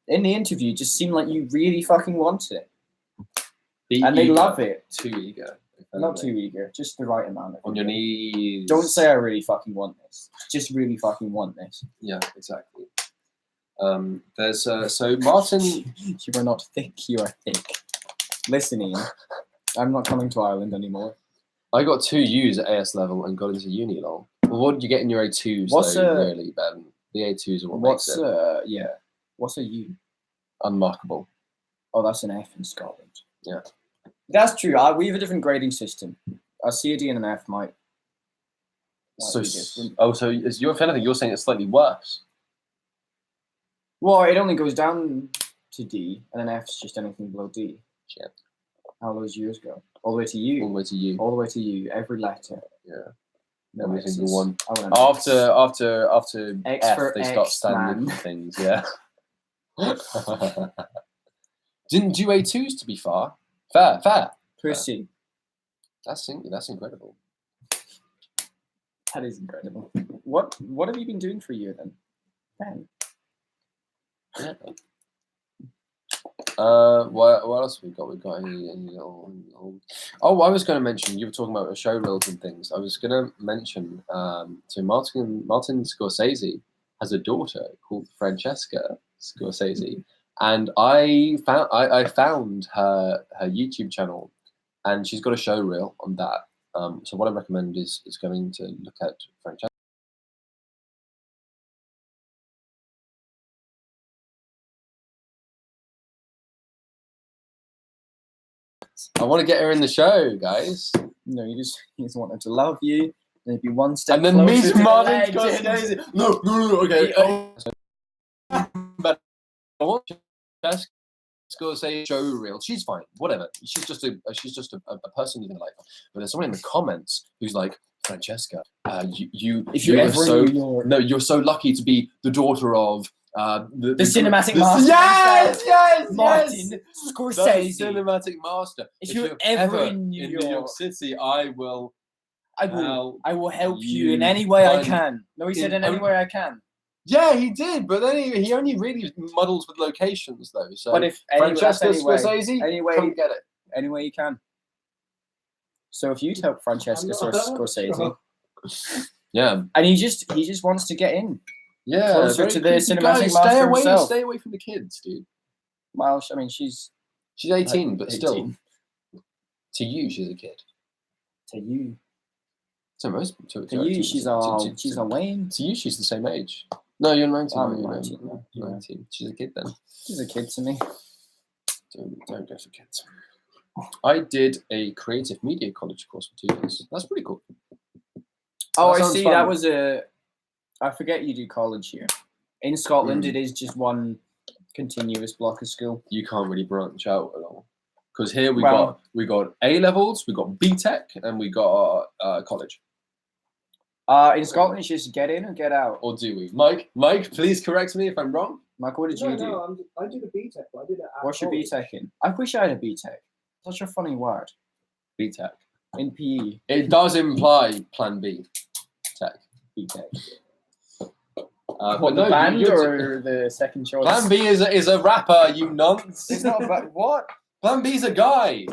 in the interview, just seem like you really fucking want it. And they love it. Too eager. Not too eager, just the right amount. On your knees. Don't say I really fucking want this. Just really fucking want this. Yeah, exactly. There's so Martin. You are not thick, you are thick. Listen, Ian, I'm not coming to Ireland anymore. I got 2 U's at AS level and got into uni lol. Well, what did you get in your A2s? What's though, a- really, Ben? The A2s are what What's makes it yeah? What's a U? unmarkable. Oh, that's an F in Scotland. Yeah. That's true. We have a different grading system. A C, a D, and an F might So, be different. so is your, if anything, you're saying it's slightly worse. Well, it only goes down to D, and an F's just anything below D. Shit. How those years go? All the way to U. All the way to you. All the way to U. Every letter. Yeah. No Every X's. single one. I want an X. After X F, for they start X-Man. standing for things. Yeah. Didn't do A2s to be fair. Fair. Pussy. That's incredible. That is incredible. What have you been doing for a year then? Ben? Yeah. What else have we got? We've got any little. Oh, I was going to mention. You were talking about show reels and things. I was going to mention. So Martin Scorsese has a daughter called Francesca Scorsese, and I found her YouTube channel, and she's got a show reel on that. So what I recommend is going to look at Francesca. I want to get her in the show, guys. No, you just want her to love you. Maybe one step And then closer meet to Martin the legend. Scorsese. No, okay. But I want Francesca Scorsese show reel. She's fine, whatever. She's just a person you can like. But there's someone in the comments who's like, Francesca, If you're are ever so in New York. no, you're so lucky to be the daughter of the cinematic master. Yes, Martin The Scorsese. cinematic master. If you're ever in New York. City, I will I will help you in you any way I find- can. No, he said in any way I can. Yeah, he did, but then he only really muddles with locations though. So But if Francesca anyway, Scorsese, anyway, come get it. any way you can. So if you'd help Francesca Scorsese, Yeah, and he just wants to get in. yeah. Closer very to the creepy cinematic guy. master himself. Stay away from the kids, dude. Well, I mean, she's 18, but still, 18. to you, she's a kid. To you, To most, to you, she's a Wayne. To you, she's the same age. No, you're 19. I'm aren't you? 19, yeah. 19. She's a kid then. She's a kid to me. Don't go for kids. I did a creative media college course for 2 years. That's pretty cool. Oh, That I sounds see. fun. That was I forget you do college here. In Scotland, it is just one continuous block of school. You can't really branch out at all. Because here we Well- got A levels, we got BTEC, and we got college. In Scotland, it's just get in and get out. Or do we? Mike, please correct me if I'm wrong. Michael, what did you do? No, I did a BTEC, but I did it at What's your college. BTEC in? I wish I had a BTEC. Such a funny word. BTEC. In PE, It does imply Plan B. Tech. BTEC. But What, the no, band you're- or the second choice? Plan B is a rapper, you nonce. It's not about what? Plan B's a guy.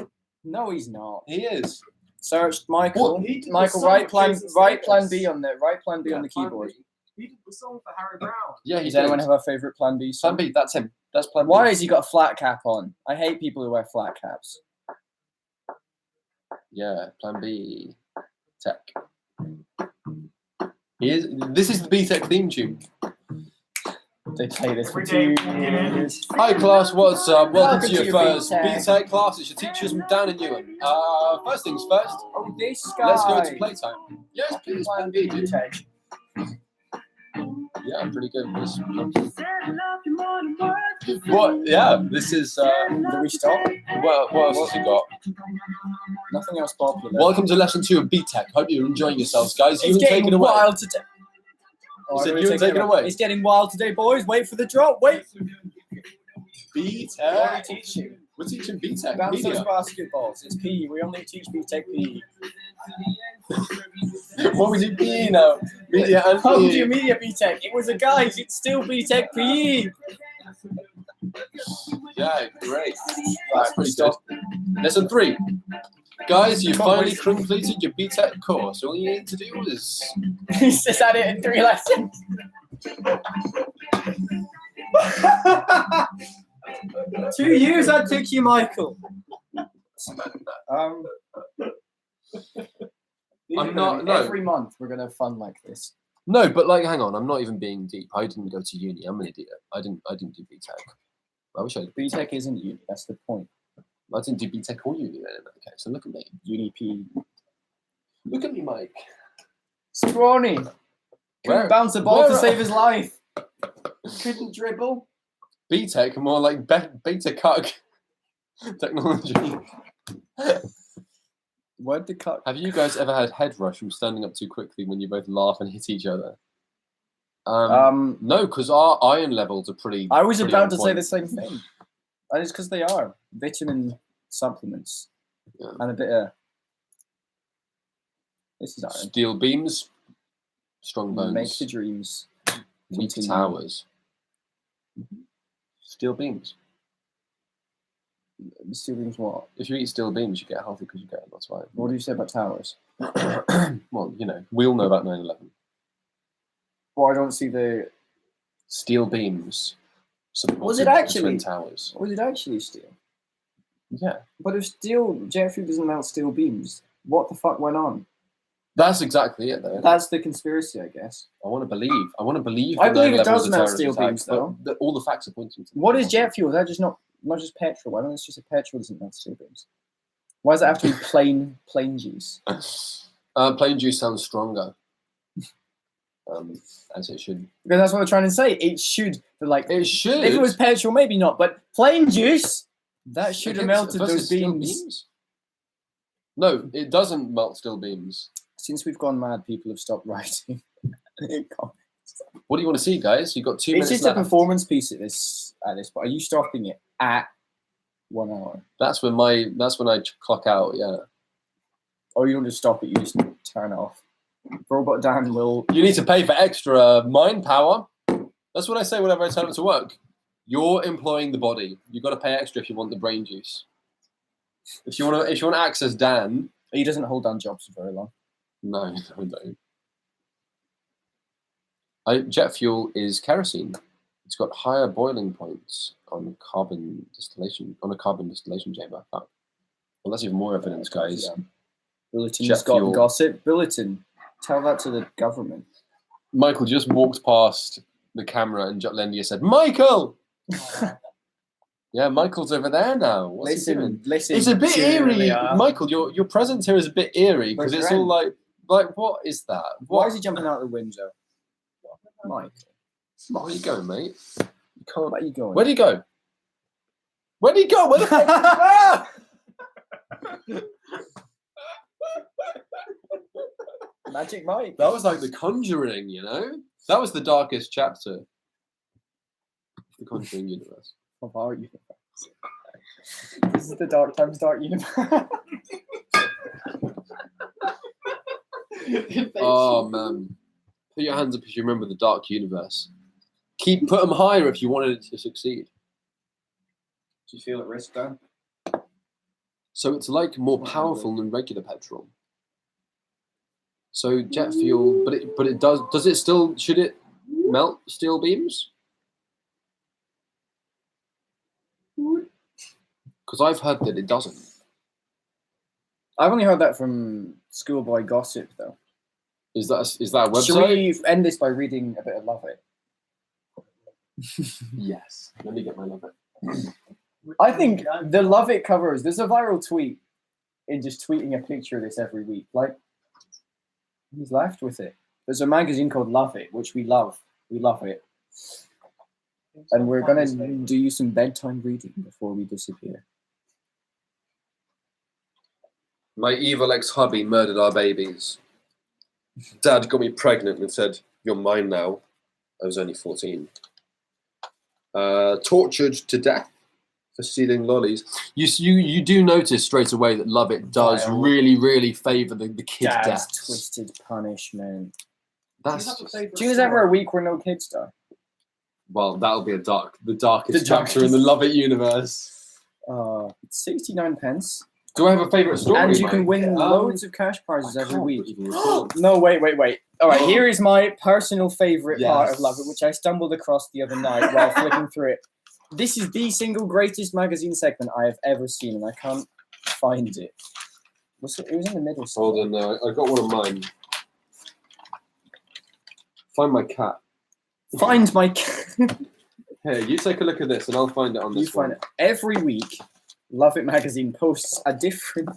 No, he's not. He is. Search Michael. What, he did the Michael, song write with plan. Jason Write Plan Statham. B on there. Write Plan B on the Plan keyboard. B. He did the song for Harry Brown. Yeah, he Does did. anyone have a favorite Plan B song? Plan B, that's him. That's Plan B. Why has he got a flat cap on? I hate people who wear flat caps. Yeah, Plan B. Tech. This is the BTEC theme tune. They play this for Every 2 day. years. Hi class, what's up? Welcome to your first BTEC. BTEC class. It's your teachers Dan and Ewan. First things first, Oh, this guy. let's go to playtime. Yes, please, Plan Plan B, dude. BTEC. Yeah, I'm pretty good at this. What? Yeah, this is. Do we stop? What else has he got? Nothing else popular. Welcome to lesson 2 of BTEC. Hope you're enjoying yourselves, guys. You It's can take getting it away. wild today. You said I'm gonna you would take it away. It's getting wild today, boys. Wait for the drop. Wait. What do we BTEC. teach you? We're teaching BTEC Bounce those media. basketballs. It's PE. We only teach BTEC PE. What was it PE now? Media and How would PE. you media BTEC? It was a guys. It's still BTEC PE. Yeah, great. Right, That's pretty stop. good. Lesson 3. Guys, you Come on, finally wait. completed your BTEC course. All you need to do is... He's just had it in 3 lessons. 2 years that took you, Michael. I'm not- no. Every month we're gonna have fun like this. No, but like, hang on. I'm not even being deep. I didn't go to uni. I'm an idiot. I didn't do BTEC. I wish I did. BTEC isn't uni. That's the point. I didn't do BTEC or uni then. Okay, so look at me. Uni PE. Look at me, Mike. Scrawny. Where- Couldn't bounce a ball where to are- save his life. Couldn't dribble. BTEC, more like beta cuck technology. Where'd the cut? Have you guys ever had head rush from standing up too quickly when you both laugh and hit each other? No, because our iron levels are pretty. I was pretty about on to say point. the same thing. And it's because they are vitamin supplements Yeah. and a bit of. This is iron. Steel beams, strong bones, Make the dreams. weak continue. towers. Steel beams. Steel beams what? If you eat steel beams, you get healthy because you get lots of What do you say about towers? iron. Well, you know, we all know about 9/11. Well, I don't see the. Steel beams. Was it supported the actually? Twin Towers? Was it actually steel? Yeah, But if jet fuel doesn't melt steel beams, what the fuck went on? that's exactly it, though. That's the conspiracy, I guess. I want to believe. I believe I that believe it 9/11 does was a melt terrorist steel attack, beams, but though. all the facts are pointing to. What is jet fuel? Is that just not just petrol? Why don't it's just a petrol doesn't melt steel beams? Why does it have to be plain juice? Plain juice sounds stronger. As it should. Because that's what they're trying to say. It should, but like, It should. if it was petrol, maybe not. But plain juice, that should have Against- melted versus those steel beams. No, it doesn't melt steel beams. Since we've gone mad, people have stopped writing. What do you want to see, guys? You've got 2 It's minutes just left. a performance piece at this point. Are you stopping it at 1 hour? That's when I clock out. Yeah. Or you don't just stop it, you just turn it off. Robot Dan will. You need to pay for extra mind power. That's what I say whenever I turn it to work. You're employing the body. You've got to pay extra if you want the brain juice. If you want to access Dan, He doesn't hold down jobs for very long. no, jet fuel is kerosene. It's got higher boiling points on a carbon distillation chamber. Oh. Well, that's even more evidence, guys. Yeah. Bulletin's Jet got fuel. gossip. Bulletin, tell that to the government. Michael just walked past the camera and Jutlandia said, "Michael!" Yeah, Michael's over there now. What's he doing? Listen. It's a bit eerie. Julia. Michael, your presence here is a bit eerie because Where's it's your all like what is that? Why is he jumping out the window? Mike. Where are you going, mate? Where are you going? Where'd he go? Where'd he go? Where the fuck? Ah! Magic Mike. That was like The Conjuring, you know? That was the darkest chapter of the Conjuring universe. Of our universe. This is the Dark Times Dark universe. Oh, man. Put your hands up if you remember the dark universe. Put them higher if you wanted it to succeed. Do you feel at risk, Dan? So it's like more powerful than regular petrol. So jet fuel, but it does it still, should it melt steel beams? Because I've heard that it doesn't. I've only heard that from schoolboy gossip, though. Is that a website? Should we end this by reading a bit of Love It? Yes. Let me get my Love It. I think the Love It covers. There's a viral tweet in just tweeting a picture of this every week. Like, he's left with it. There's a magazine called Love It, which we love. We love it. And we're going to do some bedtime reading before we disappear. My evil ex-hubby murdered our babies. Dad got me pregnant and said, "You're mine now." I was only 14. Tortured to death for stealing lollies. You do notice straight away that Love It does Vile. really, really favour the kid Dad's deaths. twisted punishment. That's Do just, you Do you think there's ever a week where no kids die? well, that'll be the darkest The chapter in the Love It universe. It's 69 pence. Do I have a favourite story? And you can mate? win loads of cash prizes I every can't week. even record. No, wait. All right, here is my personal favourite part of Yes. Love It, which I stumbled across the other night while flicking through it. This is the single greatest magazine segment I have ever seen, and I can't find it. It was in the middle. Hold on, I got one of mine. Find my cat. Find my. Here, you take a look at this, and I'll find it on this You find one. it every week. Love It magazine posts a different.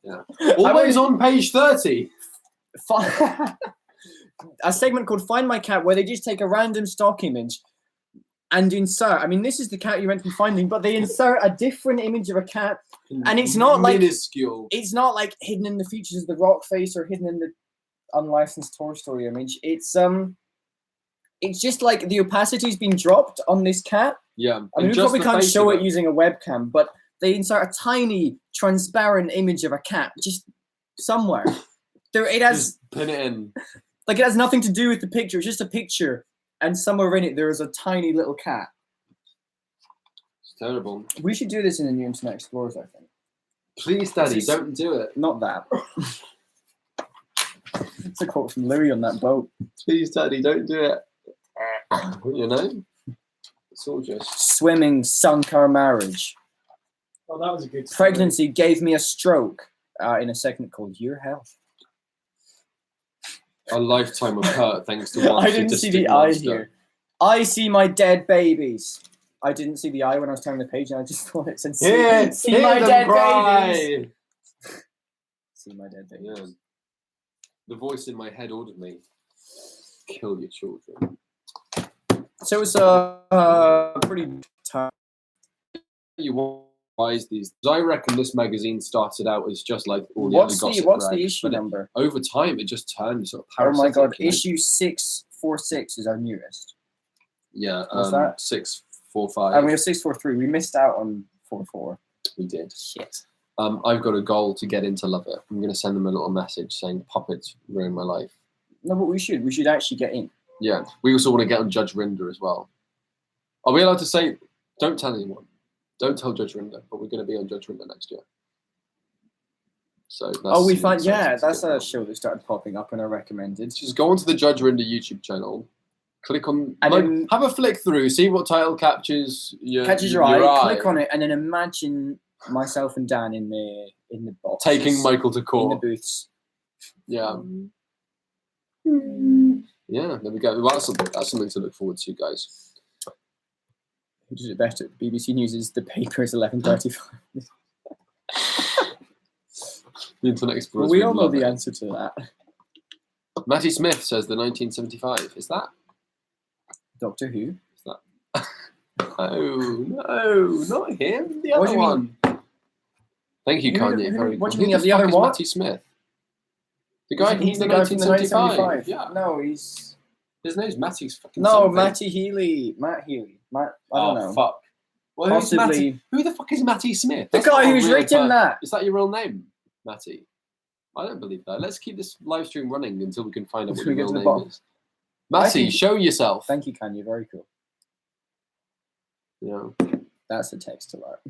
Yeah. Always on page 30. A segment called Find My Cat, where they just take a random stock image and insert. I mean, this is the cat you meant to be finding, but they insert a different image of a cat. And it's not like- minuscule. It's not like hidden in the features of the rock face or hidden in the unlicensed Toy Story image. It's just like the opacity's been dropped on this cat. Yeah. I mean, and we just probably the can't face show of it using a webcam, but they insert a tiny, transparent image of a cat just somewhere. It has Just pin it in. it has nothing to do with the picture. It's just a picture, and somewhere in it there is a tiny little cat. It's terrible. We should do this in the New Internet Explorers, I think. Please, Daddy, don't do it. Not that. It's a quote from Louis on that boat. Please, Daddy, don't do it. You know? It's all just... Swimming sunk our marriage. Oh, that was a good story. Pregnancy gave me a stroke. In a segment called Your Health. A lifetime of hurt thanks to one I didn't see the sadistic eye monster. here. I see my dead babies. I didn't see the eye when I was turning the page, and I just thought it said, see Hear my them dead cry. babies. See my dead babies. Yeah. The voice in my head ordered me, kill your children. So it's a pretty tough. You want wise these? I reckon this magazine started out as just like all the other What's gossip the rags, issue but number? over time it just turned sort of Oh my parasitic. god, you know? issue 646 is our newest. Yeah, What's that? 645. And we have 643. We missed out on 44. We did. Shit. I've got a goal to get into Love It. I'm going to send them a little message saying puppets ruined my life. No, but we should actually get in. Yeah, we also want to get on Judge Rinder as well. Are we allowed to say? Don't tell anyone. Don't tell Judge Rinder, but we're going to be on Judge Rinder next year. So that's We something find, exciting yeah, to that's get a on. show that started popping up in our recommended. Just go onto the Judge Rinder YouTube channel, click on, And then- have a flick through, see what title captures your eye, click on it, and then imagine myself and Dan in the box. Taking Michael to in the court. booths. Yeah. Yeah, there we go. Well, that's something to look forward to, guys. Who does it better? BBC News is the paper is 11:35. The Internet Explorers. Well, we would all know love the it. answer to that. Matty Smith says the 1975. Is that? Doctor Who. Is that? No, not him. The What other do you one. Thank you, Who- Kanye. who- Very what cool. do you mean Who the other fuck is what? Matty Smith? The guy from He's the the guy from the 1975. 1975. Yeah. No, he's His name's Matty fucking no something. Matty Healy. Matt Healy. I don't know. Fuck. Well, who's Matty? Possibly Who the fuck is Matty Smith? the That's not guy a who's real written that. Is that your real name, Matty? I don't believe that. Let's keep this live stream running until we can find out what Until your we get real to the name bottom. is. Matty, think- show yourself. Thank you, Kanye. Very cool. Yeah. That's the text to art.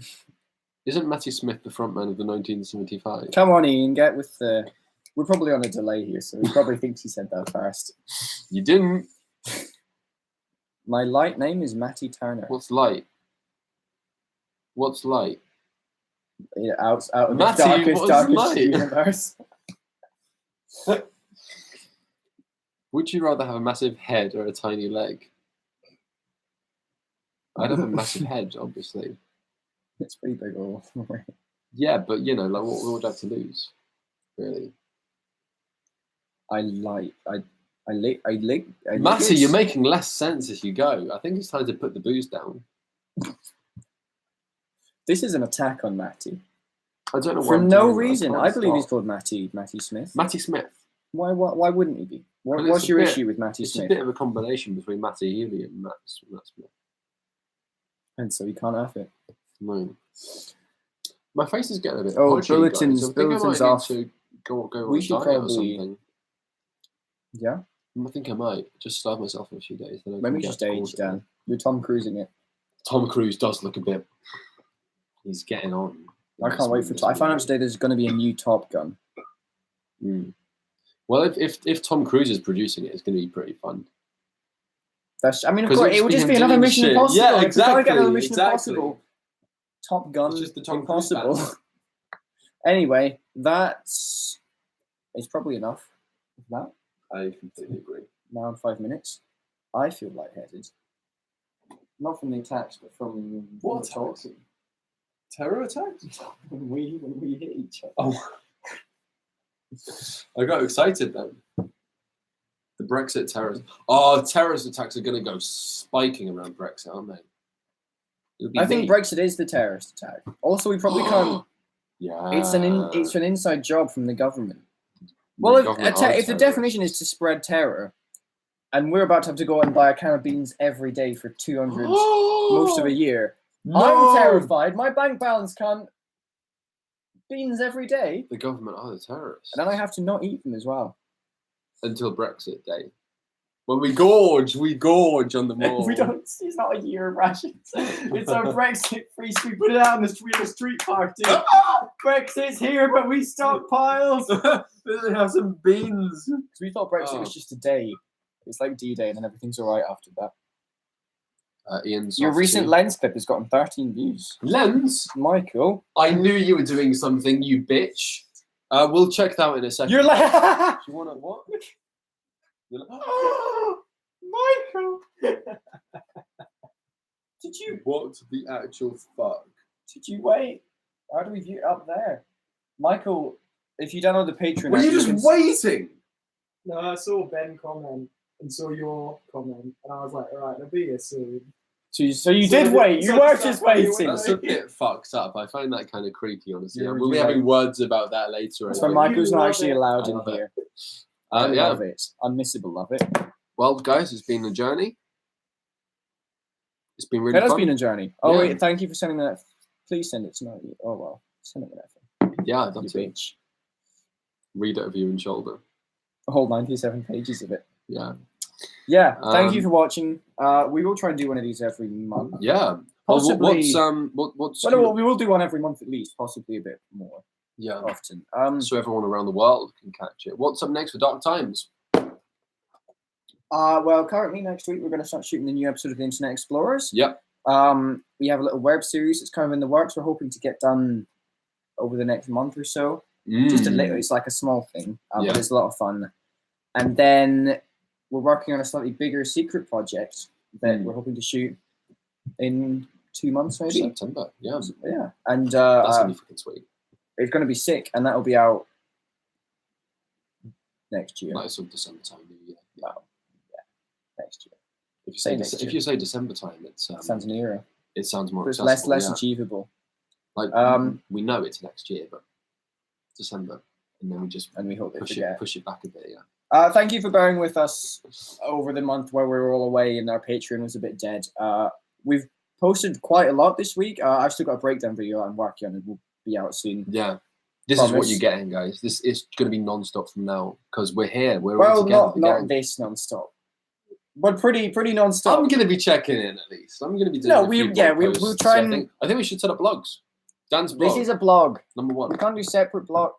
Isn't Matty Smith the frontman of the 1975? Come on, Ian. Get with the. We're probably on a delay here, so he probably thinks he said that first. You didn't. My light name is Matty Turner. What's light? What's light? Yeah, out of Matty, the what's darkest light? universe. Would you rather have a massive head or a tiny leg? I'd have a massive head, obviously. It's pretty big all. Yeah, but you know, like what would I have to lose? Really? Matty, You're making less sense as you go. I think it's time to put the booze down. This is an attack on Matty. I don't know For why. no reason. I believe he's called called Matty Smith. Matty Smith. Why wouldn't he be? Well, What's it's your a bit- issue with Matty It's a Smith? bit of a combination between Matty Healy and Matt Smith. And so you can't have it. No. My face is getting a bit. Oh, pudgy, bulletins- guys. I think I bulletins might need off. to go on We a should diet or probably- something. Yeah? I think I might just starve myself for a few days. Then I When can we get just age, bored. Dan. You're Tom Cruising it. Tom Cruise does look a bit. He's getting on. I can't wait for. I found out today there's going to be a new Top Gun. Mm. Well, if Tom Cruise is producing it, it's going to be pretty fun. That's. I mean, of 'Cause course, he'll it would just just be be another doing Mission shit. Impossible. Yeah, If we can't get another exactly, Mission exactly. Impossible. Top Gun. It's just the Tom Cruise Impossible. band. Anyway, that's. It's probably enough. Of that. I completely agree. Now in 5 minutes, I feel lightheaded. Not from the attacks, but from What the talk. attacks? Terror attacks? when we hit each other. Oh, I got excited then. The Brexit terrorist. Oh, terrorist attacks are going to go spiking around Brexit, aren't they? It'll be I think me. Brexit is the terrorist attack. Also, we probably can't. Yeah. It's an inside job from the government. The Well, government if are the terrorists. definition is to spread terror, and we're about to have to go out and buy a can of beans every day for 200 most of a year, No! I'm terrified. My bank balance can't. Beans every day, The government are the terrorists. and then I have to not eat them as well. Until Brexit Day. When we gorge on the mall. We don't. It's not a year of rations. It's our Brexit free. We put it out in the street park, dude. Brexit's here, but we stockpiles. They have some beans. Because we thought Brexit Oh. was just a day. It's like D-Day, and then everything's all right after that. Ian's Your off recent to- lens clip has gotten 13 views. lens. Michael, I knew you were doing something, you bitch. We'll check that out in a second. you're like Do you want to what? You're like, Michael. Did you what the actual fuck? wait? How do we view it up there? Michael, if you download the Patreon, Were app, you can just waiting? No, I saw Ben comment and saw your comment, and I was like, all right, they'll be here soon. So you So did you- wait. You so were that's just why you waiting. went That's a bit fucked up. I find that kind of creepy, honestly. You're We'll be right. having words about that later. That's I why think. Michael's not love actually it. allowed I in love it. here. I Yeah. love it. Unmissable, love it. Well, guys, it's been a journey. It's been really That has fun. been a journey. Oh Yeah. wait, thank you for sending that. Please send it to me. Oh well, send it whenever. Yeah, You that's it. bitch. Read it over your own shoulder. A whole 97 pages of it. Yeah. Yeah, thank you Um, for watching. We will try and do one of these every month. Yeah. Well, Possibly. what's Well, no, we will do one every month at least, possibly a bit more yeah. often. So everyone around the world can catch it. What's up next for Dark Times? Well, currently next week we're going to start shooting the new episode of the Internet Explorers. Yep. We have a little web series that's kind of in the works. We're hoping to get done over the next month or so. Just a little. It's like a small thing, Yeah. but it's a lot of fun. And then we're working on a slightly bigger secret project that we're hoping to shoot in 2 months, maybe. September. Yeah. Yeah, and That's gonna be fucking sweet. it's going to be sick, and that'll be out next year. Like some December time. Yeah. Next year. If you Say say next if year. you say December time, Sounds nearer. it sounds more But it's accessible. less yeah. achievable. Like Um, we know it's next year, but December, and then we just And we hope they push forget. it back a bit. Yeah. Thank you for bearing with us over the month where we were all away and our Patreon was a bit dead. We've posted quite a lot this week. I've still got a breakdown video I'm working on. It will be out soon. Yeah. This is what Promise. you're getting, guys. This is going to be non-stop from now because we're here. We're all Well, together. the not gang. this non-stop, but pretty non-stop. I'm going to be checking in at least. I'm going to be doing. No, a few we'll blog posts. try I and- think we should set up blogs. Dan's blog. This is a blog. number one. We can't do separate blog.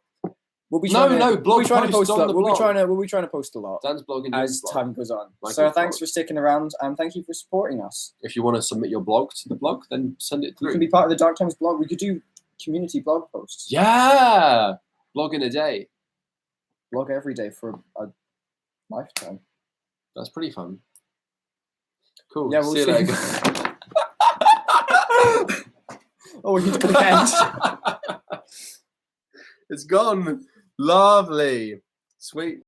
We'll be No, trying to, no, we'll blog be trying to posts post a on lot. the We'll be blog. trying to post a lot Dan's blog and as Ian's blog. time goes on. Michael's So thanks blog. for sticking around and thank you for supporting us. If you want to submit your blog to the blog, then send it You through. can be part of the Dark Times blog. We could do community blog posts. Yeah, blog in a day. Blog every day for a lifetime. That's pretty fun. Cool. Yeah, we'll see you see. later. Oh, we need to end. It's gone. Lovely. Sweet.